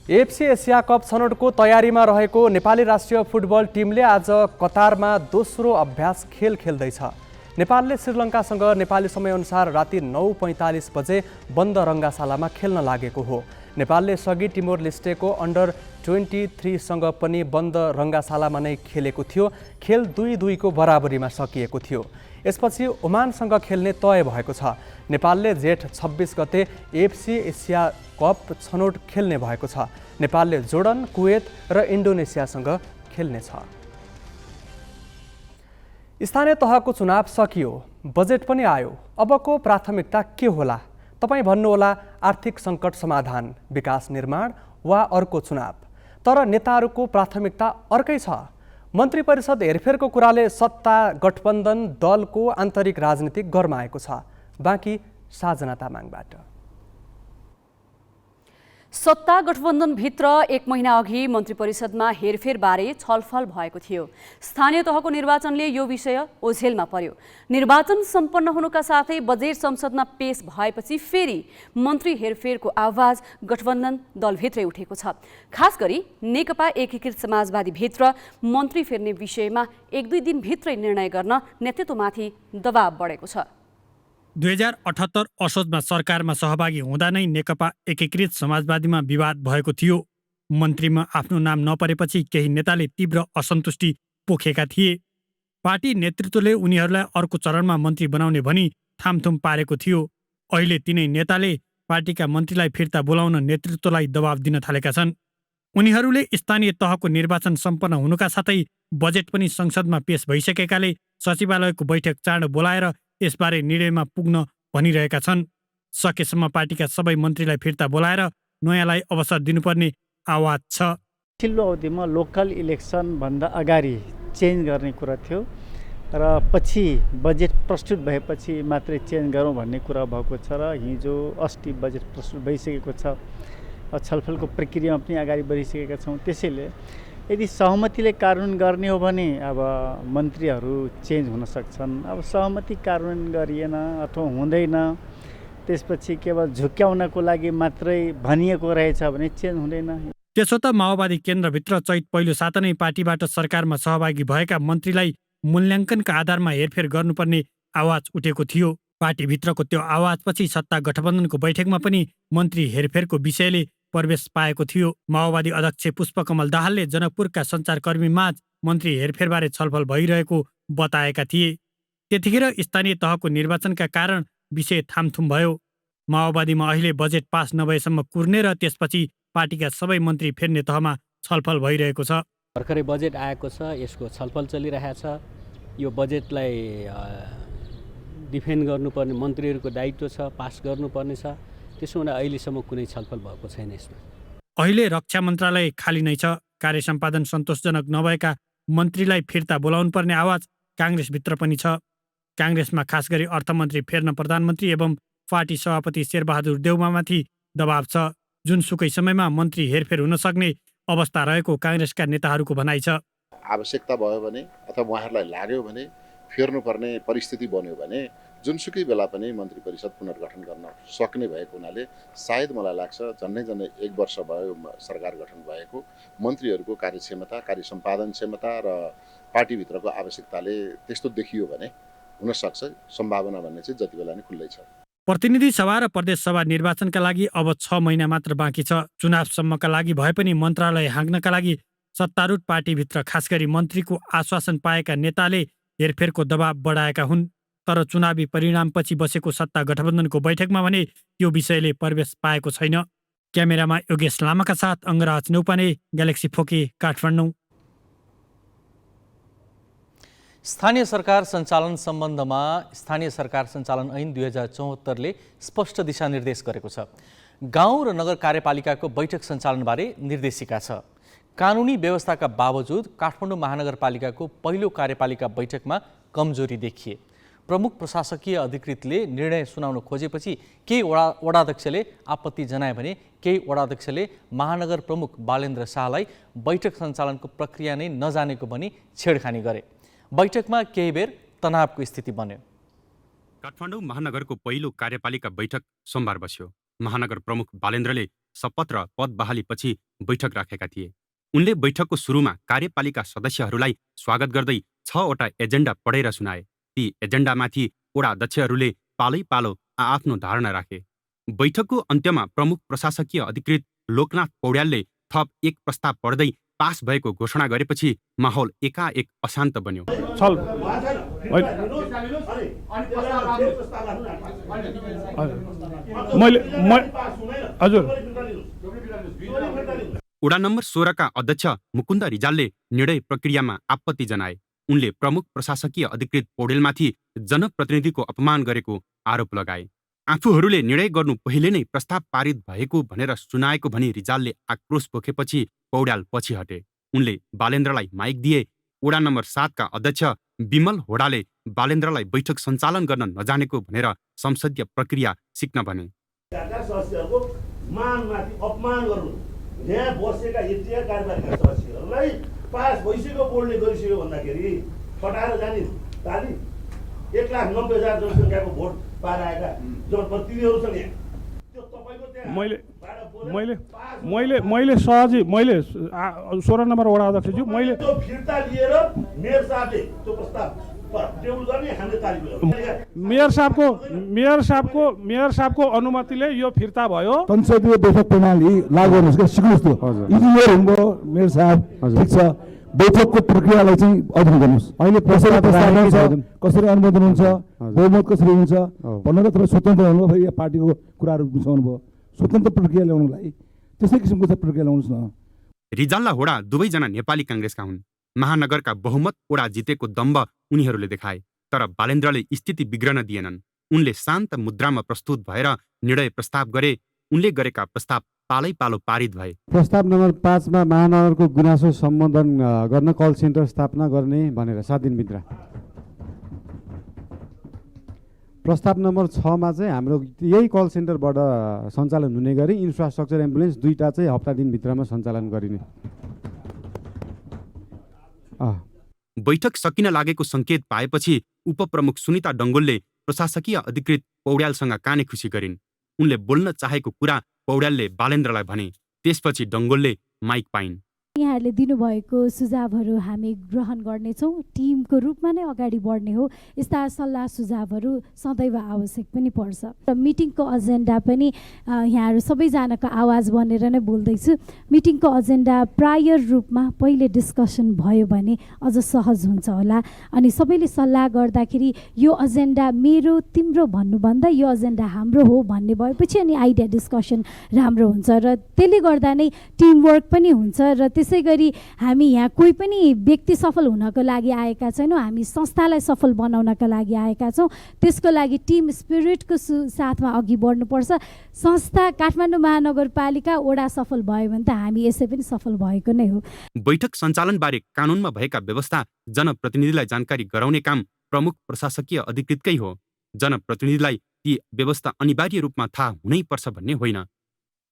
एएफसी एसिया कप छनौटको तयारीमा रहेको नेपाली राष्ट्रिय फुटबल टिमले आज कतारमा दोस्रो अभ्यास खेल खेल्दैछ। नेपालले श्रीलङ्कासँग नेपाली समयअनुसार राति 9:45 बजे बन्द रङ्गाशालामा खेल्न लागेको हो। नेपालले सघि टिमोर लेस्टेको अन्डर 23सँग पनि बन्द रङ्गाशालामा नै खेलेको थियो। खेल 2-2 को बराबरीमा सकिएको थियो। यसपछि ओमानसँग खेल्ने तय भएको छ। नेपालले जेठ 26 गते एएफसी एसिया कप छनौट खेल्ने भएको छ। नेपालले जोर्डन, कुवेत र इन्डोनेसियासँग खेल्नेछ। स्थानीय तहको चुनाव सकियो, बजेट पनि आयो। अबको प्राथमिकता के होला? तपाईँ भन्नुहोला आर्थिक सङ्कट समाधान, विकास निर्माण वा अर्को चुनाव। तर नेताहरूको प्राथमिकता अर्कै छ। मन्त्री परिषद हेरफेरको कुराले सत्ता गठबन्धन दलको आन्तरिक राजनीति गरमाएको छ। बाँकी साजना तामाङबाट। सत्ता गठबन्धनभित्र 1 महिना अघि मन्त्री परिषदमा हेरफेरबारे छलफल भएको थियो। स्थानीय तहको निर्वाचनले यो विषय ओझेलमा पर्यो। निर्वाचन सम्पन्न हुनुका साथै बजेट संसदमा पेश भएपछि फेरि मन्त्री हेरफेरको आवाज गठबन्धन दलभित्रै उठेको छ। खास गरी नेकपा एकीकृत समाजवादीभित्र मन्त्री फेर्ने विषयमा 1-2 दिनभित्रै निर्णय गर्न नेतृत्वमाथि दबाब बढेको छ। 2078 असोजमा सरकारमा सहभागी हुँदा नै नेकपा एकीकृत समाजवादीमा विवाद भएको थियो। मन्त्रीमा आफ्नो नाम नपरेपछि केही नेताले तीव्र असन्तुष्टि पोखेका थिए। पार्टी नेतृत्वले उनीहरूलाई अर्को चरणमा मन्त्री बनाउने भनी थामथुम पारेको थियो। अहिले तिनै नेताले पार्टीका मन्त्रीलाई फिर्ता बोलाउन नेतृत्वलाई दबाब दिन थालेका छन्। उनीहरूले स्थानीय तहको निर्वाचन सम्पन्न हुनुका साथै बजेट पनि संसदमा पेश भइसकेकाले सचिवालयको बैठक चाँडो बोलाएर यसबारे निर्णयमा पुग्न भनिरहेका छन्। सकेसम्म पार्टीका सबै मन्त्रीलाई फिर्ता बोलाएर नयाँलाई अवसर दिनुपर्ने आवाज छ। पछिल्लो अवधिमा लोकल इलेक्सनभन्दा अगाडि चेन्ज गर्ने कुरा थियो र पछि बजेट प्रस्तुत भएपछि मात्रै चेन्ज गरौँ भन्ने कुरा भएको छ र हिजो अस्ति बजेट प्रस्तुत भइसकेको छ। छलफलको प्रक्रियामा पनि अगाडि बढिसकेका छौँ। त्यसैले यदि सहमतिले कानुन गर्ने हो भने अब मन्त्रीहरू चेन्ज हुन सक्छन्। अब सहमति कानुन गरिएन अथवा हुँदैन, त्यसपछि केवल झुक्क्याउनको लागि मात्रै भनिएको रहेछ भने चेन्ज हुँदैन। त्यसो त माओवादी केन्द्रभित्र चैत पहिलो साता नै पार्टीबाट सरकारमा सहभागी भएका मन्त्रीलाई मूल्याङ्कनका आधारमा हेरफेर गर्नुपर्ने आवाज उठेको थियो। पार्टीभित्रको त्यो आवाजपछि सत्ता गठबन्धनको बैठकमा पनि मन्त्री हेरफेरको विषयले प्रवेश पाएको थियो। माओवादी अध्यक्ष पुष्पकमल दाहालले जनकपुरका सञ्चारकर्मीमाझ मन्त्री हेरफेरबारे छलफल भइरहेको बताएका थिए। त्यतिखेर स्थानीय तहको निर्वाचनका कारण विषय थामथुम भयो। माओवादीमा अहिले बजेट पास नभएसम्म कुर्ने र त्यसपछि पार्टीका सबै मन्त्री फेर्ने तहमा छलफल भइरहेको छ। भर्खरै बजेट आएको छ, यसको छलफल चलिरहेको छ। यो बजेटलाई डिफेन्ड गर्नुपर्ने मन्त्रीहरूको दायित्व छ, पास गर्नुपर्ने छ। त्यसो हुँदा अहिलेसम्म कुनै छलफल भएको छैन यसमा। अहिले रक्षा मन्त्रालय खाली नै छ। कार्य सम्पादन सन्तोषजनक नभएका मन्त्रीलाई फिर्ता बोलाउनु पर्ने आवाज काङ्ग्रेसभित्र पनि छ। काङ्ग्रेसमा खास गरी अर्थमन्त्री फेर्न प्रधानमन्त्री एवं पार्टी सभापति शेरबहादुर देउवामाथि दबाब छ। जुनसुकै समयमा मन्त्री हेरफेर हुन सक्ने अवस्था रहेको काङ्ग्रेसका नेताहरूको भनाइ छ। आवश्यकता भयो भने अथवा उहाँहरूलाई लाग्यो भने फेर्नुपर्ने परिस्थिति बन्यो भने जुनसुकै बेला पनि मन्त्री परिषद पुनर्गठन गर्न सक्ने भएको हुनाले सायद मलाई लाग्छ झन्डै 1 वर्ष भयो सरकार गठन भएको। मन्त्रीहरूको कार्यक्षमता, कार्य सम्पादन क्षमता र पार्टीभित्रको आवश्यकताले त्यस्तो देखियो भने हुनसक्छ। सम्भावना भन्ने चाहिँ जति बेला नै खुल्लै छ। प्रतिनिधि सभा र प्रदेश सभा निर्वाचनका लागि अब 6 महिना मात्र बाँकी छ। चुनावसम्मका लागि भए पनि मन्त्रालय हाँक्नका लागि सत्तारूढ पार्टीभित्र खास गरी मन्त्रीको आश्वासन पाएका नेताले हेरफेरको दबाब बढाएका हुन्। तर चुनावी परिणामपछि बसेको सत्ता गठबन्धनको बैठकमा भने त्यो विषयले प्रवेश पाएको छैन। क्यामेरामा योगेश लामाका साथ अङ्गराज नौपाने, ग्यालेक्सी फोके, काठमाडौँ। स्थानीय सरकार सञ्चालन सम्बन्धमा स्थानीय सरकार सञ्चालन ऐन 2074ले स्पष्ट दिशानिर्देश गरेको छ। गाउँ र नगर कार्यपालिकाको बैठक सञ्चालनबारे निर्देशिका छ। कानुनी व्यवस्थाका बावजुद काठमाडौँ महानगरपालिकाको पहिलो कार्यपालिका बैठकमा कमजोरी देखिए। प्रमुख प्रशासकीय अधिकृतले निर्णय सुनाउन खोजेपछि केही वडाध्यक्षले आपत्ति जनाए भने केही वडाध्यक्षले महानगर प्रमुख बालेन्द्र शाहलाई बैठक सञ्चालनको प्रक्रिया नै नजानेको भनी छेडखानी गरे। बैठकमा केही बेर तनावको स्थिति बन्यो। काठमाडौँ महानगरको पहिलो कार्यपालिका बैठक सोमबार बस्यो। महानगर प्रमुख बालेन्द्रले शपथ र पद बहालीपछि बैठक राखेका थिए। उनले बैठकको सुरुमा कार्यपालिका सदस्यहरूलाई स्वागत गर्दै 6वटा एजेन्डा पढेर सुनाए। ती एजेन्डामाथि वडा अध्यक्षहरूले पालै पालो आफ्नो धारणा राखे। बैठकको अन्त्यमा प्रमुख प्रशासकीय अधिकृत लोकनाथ पौड्यालले थप एक प्रस्ताव पढ्दै पास भएको घोषणा गरेपछि माहौल एकाएक अशान्त बन्यो। वडा नम्बर 16 का अध्यक्ष मुकुन्द रिजालले निर्णय प्रक्रियामा आपत्ति जनाए। उनले प्रमुख प्रशासकीय अधिकृत पौडेलमाथि जनप्रतिनिधिको अपमान गरेको आरोप लगाए। आफूहरूले निर्णय गर्नु पहिले नै प्रस्ताव पारित भएको भनेर सुनाएको भनी रिजालले आक्रोश पोखेपछि पौड्याल पछि हटे। उनले बालेन्द्रलाई माइक दिए। वडा नम्बर 7 का अध्यक्ष विमल होडाले बालेन्द्रलाई बैठक सञ्चालन गर्न नजानेको भनेर संसदीय प्रक्रिया सिक्न भने। यहाँ बसेका यतिका कार्यपालिका सदस्यहरूलाई पास भइसकेको बोर्डले गरिसक्यो भन्दाखेरि फटाएर जाने ताली 1,90,000 जनसङ्ख्याको भोट पाएर आएका जनप्रतिनिधिहरू छन् यहाँ। त्यो तपाईँको त्यहाँ मैले सहजी मैले 16 नम्बर वडा अध्यक्षज्यू मैले त्यो फिर्ता लिएर मेयर साहबले त्यो प्रस्ताव टेबल गर्ने हामीले ताली मेयर साहबको अनुमतिले यो फिर्ता भयो। संसदीय बैठक प्रणाली लागू गर्नुहोस् क्या, सिक्नुहोस्। त्यो इन्जिनियर हुनुभयो मेयर साहब, ठिक छ। बैठकको प्रक्रियालाई चाहिँ अध्ययन गर्नुहोस्। अहिले कसरी अनुमोदन हुन्छ, बहुमत कसरी हुन्छ भनेर तपाईँ स्वतन्त्र हुनुभयो। फेरि पार्टीको कुराहरू बुझाउनुभयो। स्वतन्त्र प्रक्रिया ल्याउनुलाई त्यसै किसिमको चाहिँ प्रक्रिया ल्याउनुहोस् न। रिजाल र होडा दुवैजना नेपाली काङ्ग्रेसका हुन्। महानगरका बहुमत वडा जितेको दम्ब उनीहरूले देखाए। तर बालेन्द्रले स्थिति बिग्रन दिएनन्। उनले शान्त मुद्रामा प्रस्तुत भएर निर्णय प्रस्ताव गरे। उनले गरेका प्रस्ताव पालै पालो पारित भए। प्रस्ताव नम्बर 5 मा महानगरको गुनासो सम्बोधन गर्न कल सेन्टर स्थापना गर्ने भनेर 7 दिनभित्र। प्रस्ताव नम्बर 6 मा चाहिँ हाम्रो यही कल सेन्टरबाट सञ्चालन हुने गरी इन्फ्रास्ट्रक्चर एम्बुलेन्स 2टा चाहिँ हप्ता दिनभित्रमा सञ्चालन गरिने। बैठक सकिन लागेको संकेत पाएपछि उपप्रमुख सुनिता डङ्गोलले प्रशासकीय अधिकृत पौड्यालसँग काने खुसी गरिन्। उनले बोल्न चाहेको कुरा पौड्यालले बालेन्द्रलाई भने। त्यसपछि डङ्गोलले माइक पाइन्। यहाँहरूले दिनुभएको सुझावहरू हामी ग्रहण गर्नेछौँ। टिमको रूपमा नै अगाडि बढ्ने हो। यस्ता सल्लाह सुझावहरू सदैव आवश्यक पनि पर्छ। र मिटिङको एजेन्डा पनि यहाँहरू सबैजनाको आवाज बनेर नै बोल्दैछु। मिटिङको एजेन्डा प्रायर रूपमा पहिले डिस्कसन भयो भने अझ सहज हुन्छ होला। अनि सबैले सल्लाह गर्दाखेरि यो एजेन्डा मेरो तिम्रो भन्नुभन्दा यो एजेन्डा हाम्रो हो भन्ने भएपछि अनि आइडिया डिस्कसन राम्रो हुन्छ र त्यसले गर्दा नै टिमवर्क पनि हुन्छ। र त्यसै गरी हामी यहाँ कोही पनि व्यक्ति सफल हुनको लागि आएका छैनौँ। हामी संस्थालाई सफल बनाउनका लागि आएका छौँ। त्यसको लागि टिम स्पिरिटको साथमा अघि बढ्नुपर्छ। संस्था काठमाडौँ महानगरपालिका वडा सफल भयो भने त हामी यसै पनि सफल भएको नै हो। बैठक सञ्चालनबारे कानुनमा भएका व्यवस्था जनप्रतिनिधिलाई जानकारी गराउने काम प्रमुख प्रशासकीय अधिकृतकै हो। जनप्रतिनिधिलाई ती व्यवस्था अनिवार्य रूपमा थाहा हुनै पर्छ भन्ने होइन।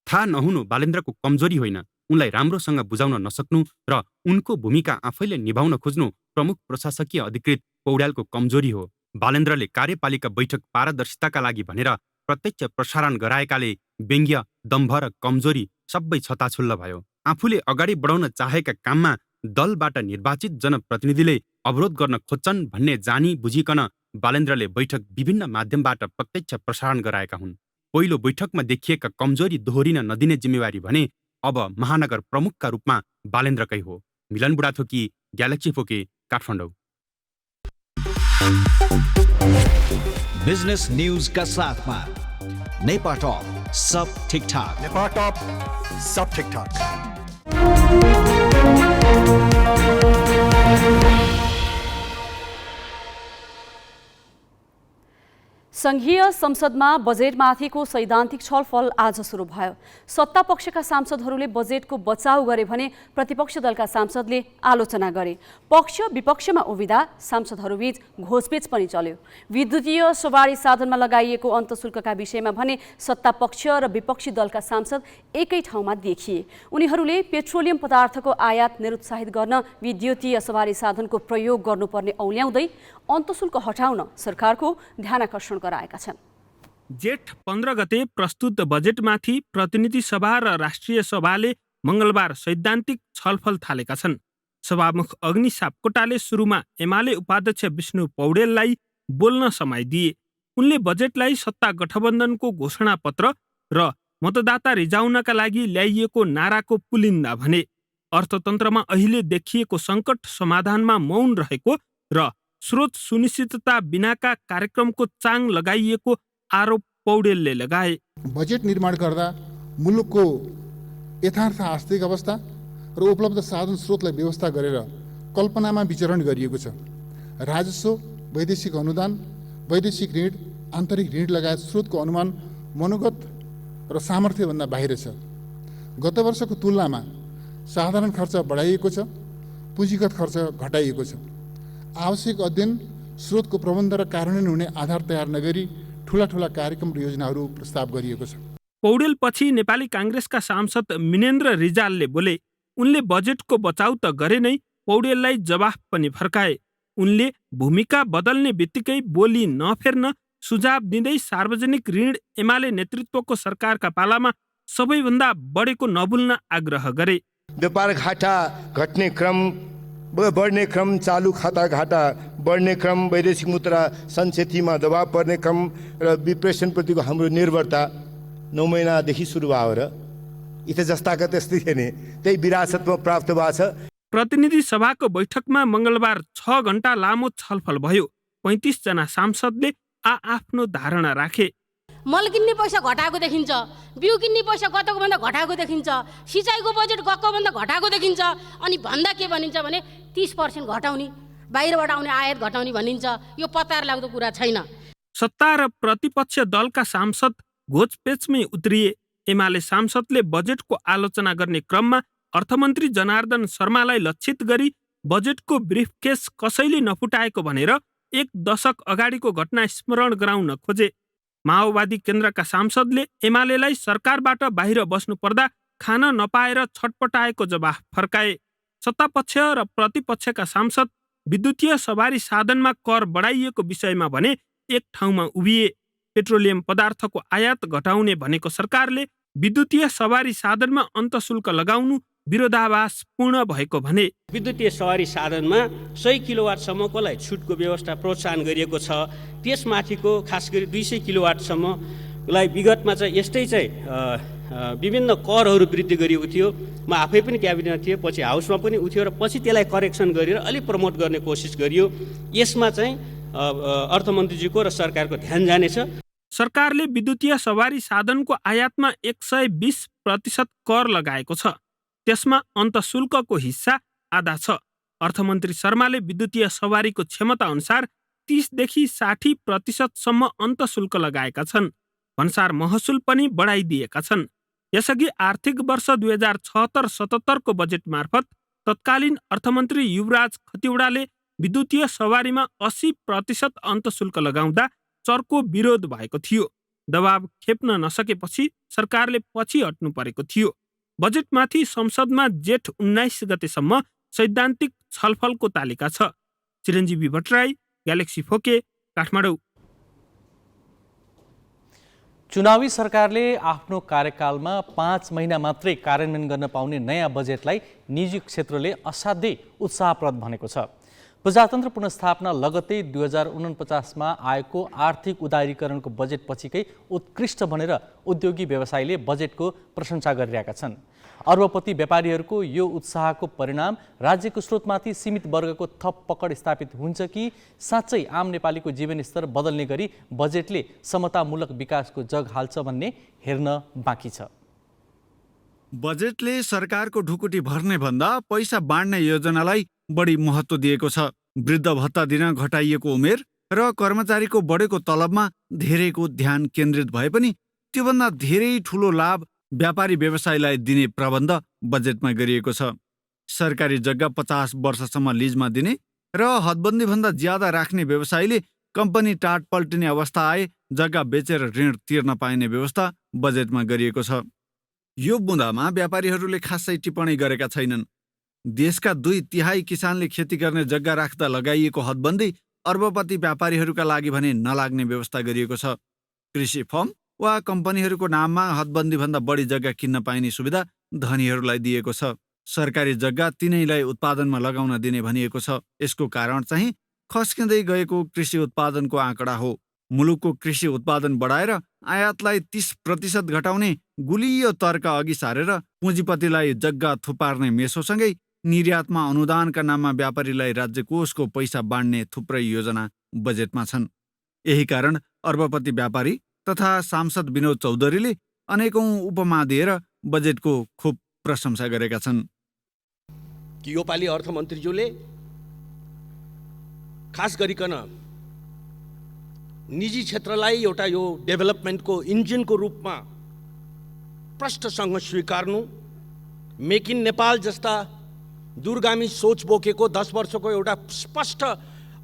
थाहा नहुनु बालेन्द्रको कमजोरी होइन। उनलाई राम्रोसँग बुझाउन नसक्नु र उनको भूमिका आफैले निभाउन खोज्नु प्रमुख प्रशासकीय अधिकृत पौड्यालको कमजोरी हो। बालेन्द्रले कार्यपालिका बैठक पारदर्शिताका लागि भनेर प्रत्यक्ष प्रसारण गराएकाले व्यङ्ग्य, दम्भ र कमजोरी सबै छताछुल्ल भयो। आफूले अगाडि बढाउन चाहेका काममा दलबाट निर्वाचित जनप्रतिनिधिले अवरोध गर्न खोज्छन् भन्ने जानी बुझिकन बालेन्द्रले बैठक विभिन्न माध्यमबाट प्रत्यक्ष प्रसारण गराएका हुन्। पहिलो बैठकमा देखिएका कमजोरी दोहोरिन नदिने जिम्मेवारी भने अब महानगर प्रमुखका रूपमा बालेन्द्रकै हो। मिलन बुढाथोकी, ग्यालेक्सी फोके, काठमाडौँ। बिजनेस न्यूज का साथमा नेपा टॉप सब ठीक ठाक। नेपा टॉप सब ठीक ठाक। संघीय संसदमा बजेटमाथिको सैद्धान्तिक छलफल आज सुरु भयो। सत्ता पक्षका सांसदहरूले बजेटको बचाउ गरे भने प्रतिपक्ष दलका सांसदले आलोचना गरे। पक्ष विपक्षमा उभिँदा सांसदहरूबीच घोषपेच पनि चल्यो। विद्युतीय सवारी साधनमा लगाइएको अन्तशुल्कका विषयमा भने सत्ता पक्ष र विपक्षी दलका सांसद एकै ठाउँमा देखिए। उनीहरूले पेट्रोलियम पदार्थको आयात निरुत्साहित गर्न विद्युतीय सवारी साधनको प्रयोग गर्नुपर्ने औल्याउँदै अन्तशुल्क हटाउन सरकारको ध्यानाकर्षण गराएका छन्। जेठ 15 गते प्रस्तुत बजेटमाथि प्रतिनिधि सभा र राष्ट्रिय सभाले मङ्गलबार सैद्धान्तिक छलफल थालेका छन्। सभामुख अग्नि सापकोटाले सुरुमा एमाले उपाध्यक्ष विष्णु पौडेललाई बोल्न समय दिए। उनले बजेटलाई सत्ता गठबन्धनको घोषणापत्र र मतदाता रिजाउनका लागि ल्याइएको नाराको पुलिन्दा भने। अर्थतन्त्रमा अहिले देखिएको सङ्कट समाधानमा मौन रहेको र स्रोत सुनिश्चितता बिनाका कार्यक्रमको चाङ लगाइएको आरोप पौडेलले लगाए। बजेट निर्माण गर्दा मुलुकको यथार्थ आर्थिक अवस्था र उपलब्ध साधन स्रोतलाई व्यवस्था गरेर कल्पनामा विचरण गरिएको छ। राजस्व, वैदेशिक अनुदान, वैदेशिक ऋण, आन्तरिक ऋण लगायत स्रोतको अनुमान मनोगत र सामर्थ्यभन्दा बाहिर छ। गत वर्षको तुलनामा साधारण खर्च बढाइएको छ, पुँजीगत खर्च घटाइएको छ। आवश्यक अध्ययन, स्रोतको प्रबन्ध र कार्यान्वयन हुने आधार तयार नगरी ठूला कार्यक्रम र योजनाहरू प्रस्ताव गरिएको छ। पौडेलपछि नेपाली काङ्ग्रेसका सांसद मिनेन्द्र रिजालले बोले। उनले बजेटको बचाउ त गरे नै, पौडेललाई जवाफ पनि फर्काए। उनले भूमिका बदल्ने बित्तिकै बोली नफेर्न सुझाव दिँदै सार्वजनिक ऋण एमाले नेतृत्वको सरकारका पालामा सबैभन्दा बढेको नभुल्न आग्रह गरे। व्यापार घाटा घट्ने क्रम, बढ्ने क्रम, चालू खाता घाटा बढ्ने क्रम, वैदेशिक मुद्रा सञ्चेतीमा दबाव पर्ने क्रम र विप्रेषणप्रतिको हाम्रो निर्भरता 9 महिनादेखि सुरु भयो र इथे जस्ताका त्यस्तै थिए नि, त्यही विरासतमा प्राप्त भएको छ। प्रतिनिधि सभाको बैठकमा मङ्गलबार 6 घण्टा लामो छलफल भयो। 35 जना सांसदले आफ्नो धारणा राखे। मल किन्ने पैसा घटाएको देखिन्छ, बिउ किन्ने पैसा गतको भन्दा घटाएको देखिन्छ, सिँचाइको बजेट गएको भन्दा घटाएको देखिन्छ। अनि भन्दा के भनिन्छ भने 30% घटाउने, बाहिरबाट आउने आयात घटाउने भनिन्छ। यो पत्तार लाग्दो कुरा छैन। सत्ता र प्रतिपक्ष दलका सांसद घोचपेचमै उत्रिए। एमाले सांसदले बजेटको आलोचना गर्ने क्रममा अर्थमन्त्री जनार्दन शर्मालाई लक्षित गरी बजेटको ब्रिफकेस कसैले नफुटाएको भनेर 1 दशक अगाडिको घटना स्मरण गराउन खोजे। माओवादी केन्द्रका सांसदले एमालेलाई सरकारबाट बाहिर बस्नु पर्दा खान नपाएर छटपटाएको जवाफ फर्काए। सत्तापक्ष र प्रतिपक्षका सांसद विद्युतीय सवारी साधनमा कर बढाइएको विषयमा भने एक ठाउँमा उभिए। पेट्रोलियम पदार्थको आयात घटाउने भनेको सरकारले विद्युतीय सवारी साधनमा अन्तशुल्क लगाउनु विरोधाभासपूर्ण भएको भने। विद्युतीय सवारी साधनमा 100 किलोवाटसम्मकोलाई छुटको व्यवस्था प्रोत्साहन गरिएको छ। त्यसमाथिको खास गरी 200 किलोवाटसम्मलाई विगतमा चाहिँ यस्तै चाहिँ विभिन्न करहरू वृद्धि गरिएको थियो। म आफै पनि क्याबिनेटमा थिएँ, पछि हाउसमा पनि उठ्यो र पछि त्यसलाई करेक्सन गरेर अलिक प्रमोट गर्ने कोसिस गरियो। यसमा चाहिँ अर्थमन्त्रीजीको र सरकारको ध्यान जानेछ। सरकारले विद्युतीय सवारी साधनको आयातमा 120% कर लगाएको छ। त्यसमा अन्तशुल्कको हिस्सा आधा छ। अर्थमन्त्री शर्माले विद्युतीय सवारीको क्षमता अनुसार 30 देखि 60% अन्तशुल्क लगाएका छन्। भन्सार महसुल पनि बढाइदिएका छन्। यसअघि आर्थिक वर्ष 2076-77 को बजेट मार्फत तत्कालीन अर्थमन्त्री युवराज खतिवडाले विद्युतीय सवारीमा 80% अन्तशुल्क लगाउँदा चर्को विरोध भएको थियो। दबाव खेप्न नसकेपछि सरकारले पछि हट्नु परेको थियो। बजेटमाथि संसदमा जेठ 19 गतेसम्म सैद्धान्तिक छलफलको तालिका छ। चिरञ्जीवी भट्टराई, ग्यालेक्सी फोके, काठमाडौँ। चुनावी सरकारले आफ्नो कार्यकालमा 5 महिना मात्रै कार्यान्वयन गर्न पाउने नयाँ बजेटलाई निजी क्षेत्रले असाध्यै उत्साहप्रद भनेको छ। प्रजातन्त्र पुनर्स्थापना लगत्तै 2049 आएको आर्थिक उदारीकरणको बजेट पछिकै उत्कृष्ट भनेर उद्योगी व्यवसायीले बजेटको प्रशंसा गरिरहेका छन्। अर्बपति व्यापारीहरूको यो उत्साहको परिणाम राज्यको स्रोतमाथि सीमित वर्गको थप पकड स्थापित हुन्छ कि साँच्चै आम नेपालीको जीवनस्तर बदल्ने गरी बजेटले समतामूलक विकासको जग हाल्छ भन्ने हेर्न बाँकी छ। बजेटले सरकारको ढुकुटी भर्ने भन्दा पैसा बाँड्ने योजनालाई बढी महत्त्व दिएको छ। वृद्ध भत्ता दिन घटाइएको उमेर र कर्मचारीको बढेको तलबमा धेरैको ध्यान केन्द्रित भए पनि त्योभन्दा धेरै ठुलो लाभ व्यापारी व्यवसायीलाई दिने प्रबन्ध बजेटमा गरिएको छ। सरकारी जग्गा 50 वर्षसम्म लिजमा दिने र हदबन्दीभन्दा ज्यादा राख्ने व्यवसायीले कम्पनी टाट पल्टिने अवस्था आए जग्गा बेचेर ऋण तिर्न पाइने व्यवस्था बजेटमा गरिएको छ। यो बुँदामा व्यापारीहरूले खासै टिप्पणी गरेका छैनन्। देशका 2/3 किसानले खेती गर्ने जग्गा राख्दा लगाइएको हदबन्दी अर्बपति व्यापारीहरूका लागि भने नलाग्ने व्यवस्था गरिएको छ। कृषि फर्म वा कम्पनीहरूको नाममा हदबन्दीभन्दा बढी जग्गा किन्न पाइने सुविधा धनीहरूलाई दिएको छ। सरकारी जग्गा तिनैलाई उत्पादनमा लगाउन दिने भनिएको छ। यसको कारण चाहिँ खस्किँदै गएको कृषि उत्पादनको आँकडा हो। मुलुकको कृषि उत्पादन बढाएर आयातलाई 30% घटाउने गुलियो तर्क अघि सारेर पुँजीपतिलाई जग्गा थुपार्ने मेसोसँगै निर्यातमा अनुदानका नाममा व्यापारीलाई राज्य कोषको पैसा बाँड्ने थुप्रै योजना बजेटमा छन्। यही कारण अर्बपति व्यापारी तथा सांसद विनोद चौधरीले अनेकौं उपमा दिएर बजेटको खूब प्रशंसा गरेका छन्। कि योपालि अर्थमन्त्रीज्यूले खास गरिकन निजी क्षेत्रलाई एउटा यो डेभलपमेन्टको इन्जिनको रूपमा प्रष्टसँग स्वीकार्नु, मेक इन नेपाल जस्ता दूरगामी सोच बोकेको 10 वर्षको एउटा स्पष्ट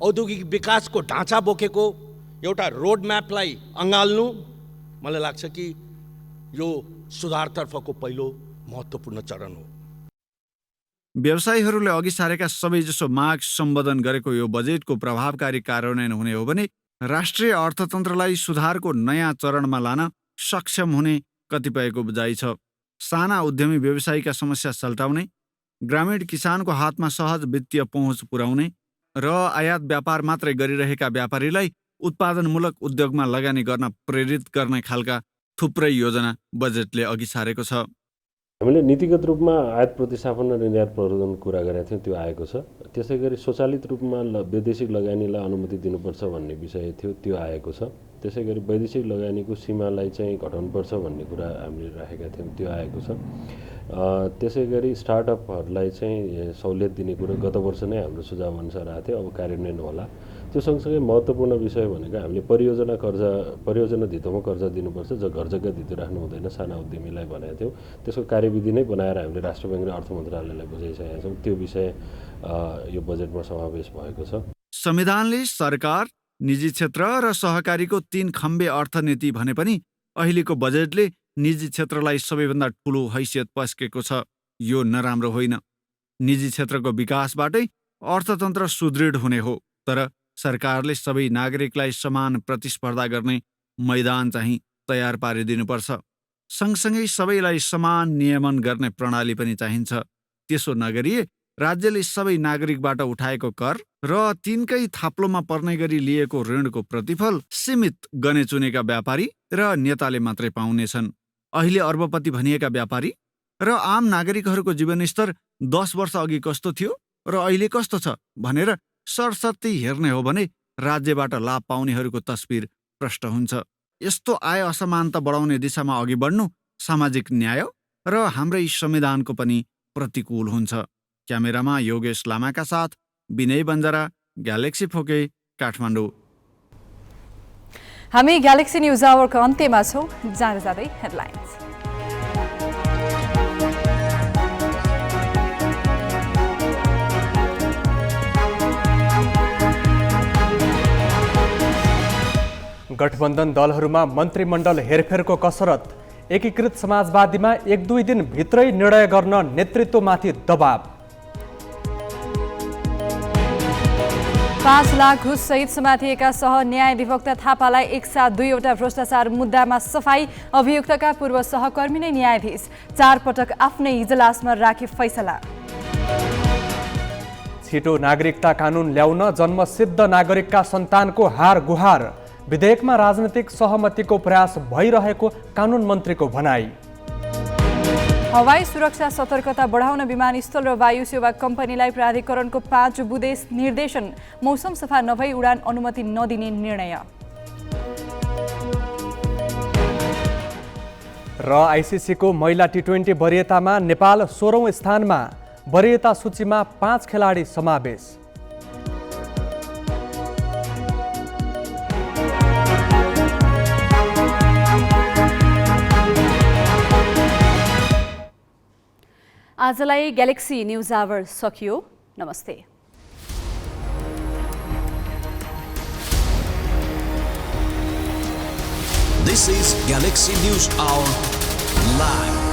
औद्योगिक विकासको ढाँचा बोकेको एउटा रोड म्यापलाई अँगाल्नु, मलाई लाग्छ कि यो सुधारतर्फको पहिलो महत्त्वपूर्ण चरण हो। व्यवसायीहरूले अघि सारेका सबैजसो माग सम्बोधन गरेको यो बजेटको प्रभावकारी कार्यान्वयन हुने हो भने राष्ट्रिय अर्थतन्त्रलाई सुधारको नयाँ चरणमा लान सक्षम हुने कतिपयको बुझाइ छ। साना उद्यमी व्यवसायीका समस्या सल्टाउने, ग्रामीण किसानको हातमा सहज वित्तीय पहुँच पुर्याउने र आयात व्यापार मात्रै गरिरहेका व्यापारीलाई उत्पादनमूलक उद्योगमा लगानी गर्न प्रेरित गर्ने खालका थुप्रै योजना बजेटले अघि सारेको छ। हामीले नीतिगत रूपमा आयात प्रतिस्थापन र निर्यात प्रवर्धनको कुरा गरेका थियौँ, त्यो आएको छ। त्यसै गरी स्वचालित रूपमा वैदेशिक लगानीलाई अनुमति दिनुपर्छ भन्ने विषय थियो, त्यो आएको छ। त्यसै गरी वैदेशिक लगानीको सीमालाई चाहिँ घटाउनुपर्छ भन्ने कुरा हामीले राखेका थियौँ, त्यो आएको छ। त्यसै गरी स्टार्टअपहरूलाई चाहिँ सहुलियत दिने कुरा गत वर्ष नै हाम्रो सुझाव अनुसार आएको थियो, अब कार्यान्वयन होला। त्यो सँगसँगै महत्त्वपूर्ण विषय भनेको हामीले परियोजना धितोमा कर्जा दिनुपर्छ, घर जग्गा धितो राख्नु हुँदैन साना उद्यमीलाई भनेको थियौँ। त्यसको कार्यविधि नै बनाएर हामीले राष्ट्र ब्याङ्क र अर्थ मन्त्रालयलाई बुझाइसकेका छौँ। त्यो विषय यो बजेटमा समावेश भएको छ। संविधानले सरकार, निजी क्षेत्र र सहकारीको 3 खम्बे अर्थनीति भने पनि अहिलेको बजेटले निजी क्षेत्रलाई सबैभन्दा ठूलो हैसियत पस्केको छ। यो नराम्रो होइन। निजी क्षेत्रको विकासबाटै अर्थतन्त्र सुदृढ हुने हो, तर सरकारले सबै नागरिकलाई समान प्रतिस्पर्धा गर्ने मैदान चाहिँ तयार पारिदिनुपर्छ। सँगसँगै सबैलाई समान नियमन गर्ने प्रणाली पनि चाहिन्छ। त्यसो नगरिए राज्यले सबै नागरिकबाट उठाएको कर र तिनकै थाप्लोमा पर्ने गरी लिएको ऋणको प्रतिफल सीमित गने चुनेका व्यापारी र नेताले मात्रै पाउनेछन्। अहिले अर्बपति भनिएका व्यापारी र आम नागरिकहरूको जीवनस्तर 10 वर्ष अघि कस्तो थियो र अहिले कस्तो छ भनेर सरसत्ती हेर्ने हो भने राज्यबाट लाभ पाउनेहरूको तस्बिर प्रष्ट हुन्छ। यस्तो आय असमानता बढाउने दिशामा अघि बढ्नु सामाजिक न्याय र हाम्रै संविधानको पनि प्रतिकूल हुन्छ। क्यामेरामा योगेश लामाका साथ विनय बन्जारा, ग्यालेक्सी फोके, काठमाडौँ। हामी ग्यालेक्सी न्युज आवरको अन्त्यमा छौँ। जाँदै जाँदै हेडलाइन्स। गठबन्धन दलहरूमा मन्त्रीमण्डल हेरफेरको कसरत, एकीकृत समाजवादीमा 1-2 दिन भित्रै निर्णय गर्न नेतृत्वमाथि दबाव। 5 लाख घुस सहित समातिएका सह न्यायाधिवक्ता थापालाई एकसाथ 2वटा भ्रष्टाचार मुद्दामा सफाई, अभियुक्तका पूर्व सहकर्मी नै न्यायाधीश, 4 पटक आफ्नै इजलासमा राखी फैसला। छिटो नागरिकता कानुन ल्याउन जन्मसिद्ध नागरिकका सन्तानको हार गुहार, विधेयकमा राजनीतिक सहमतिको प्रयास भइरहेको कानुन मन्त्रीको भनाई। हवाई सुरक्षा सतर्कता बढाउन विमानस्थल र वायु सेवा कम्पनीलाई प्राधिकरणको 5 बुँदे निर्देशन, मौसम सफा नभई उडान अनुमति नदिने निर्णय। र आइसिसीको महिला T20 वरियतामा नेपाल 16औं स्थानमा, वरियता सूचीमा 5 खेलाडी समावेश। आजलाई ग्यालेक्सी न्युज आवर सकियो। नमस्ते। This is Galaxy News Hour live.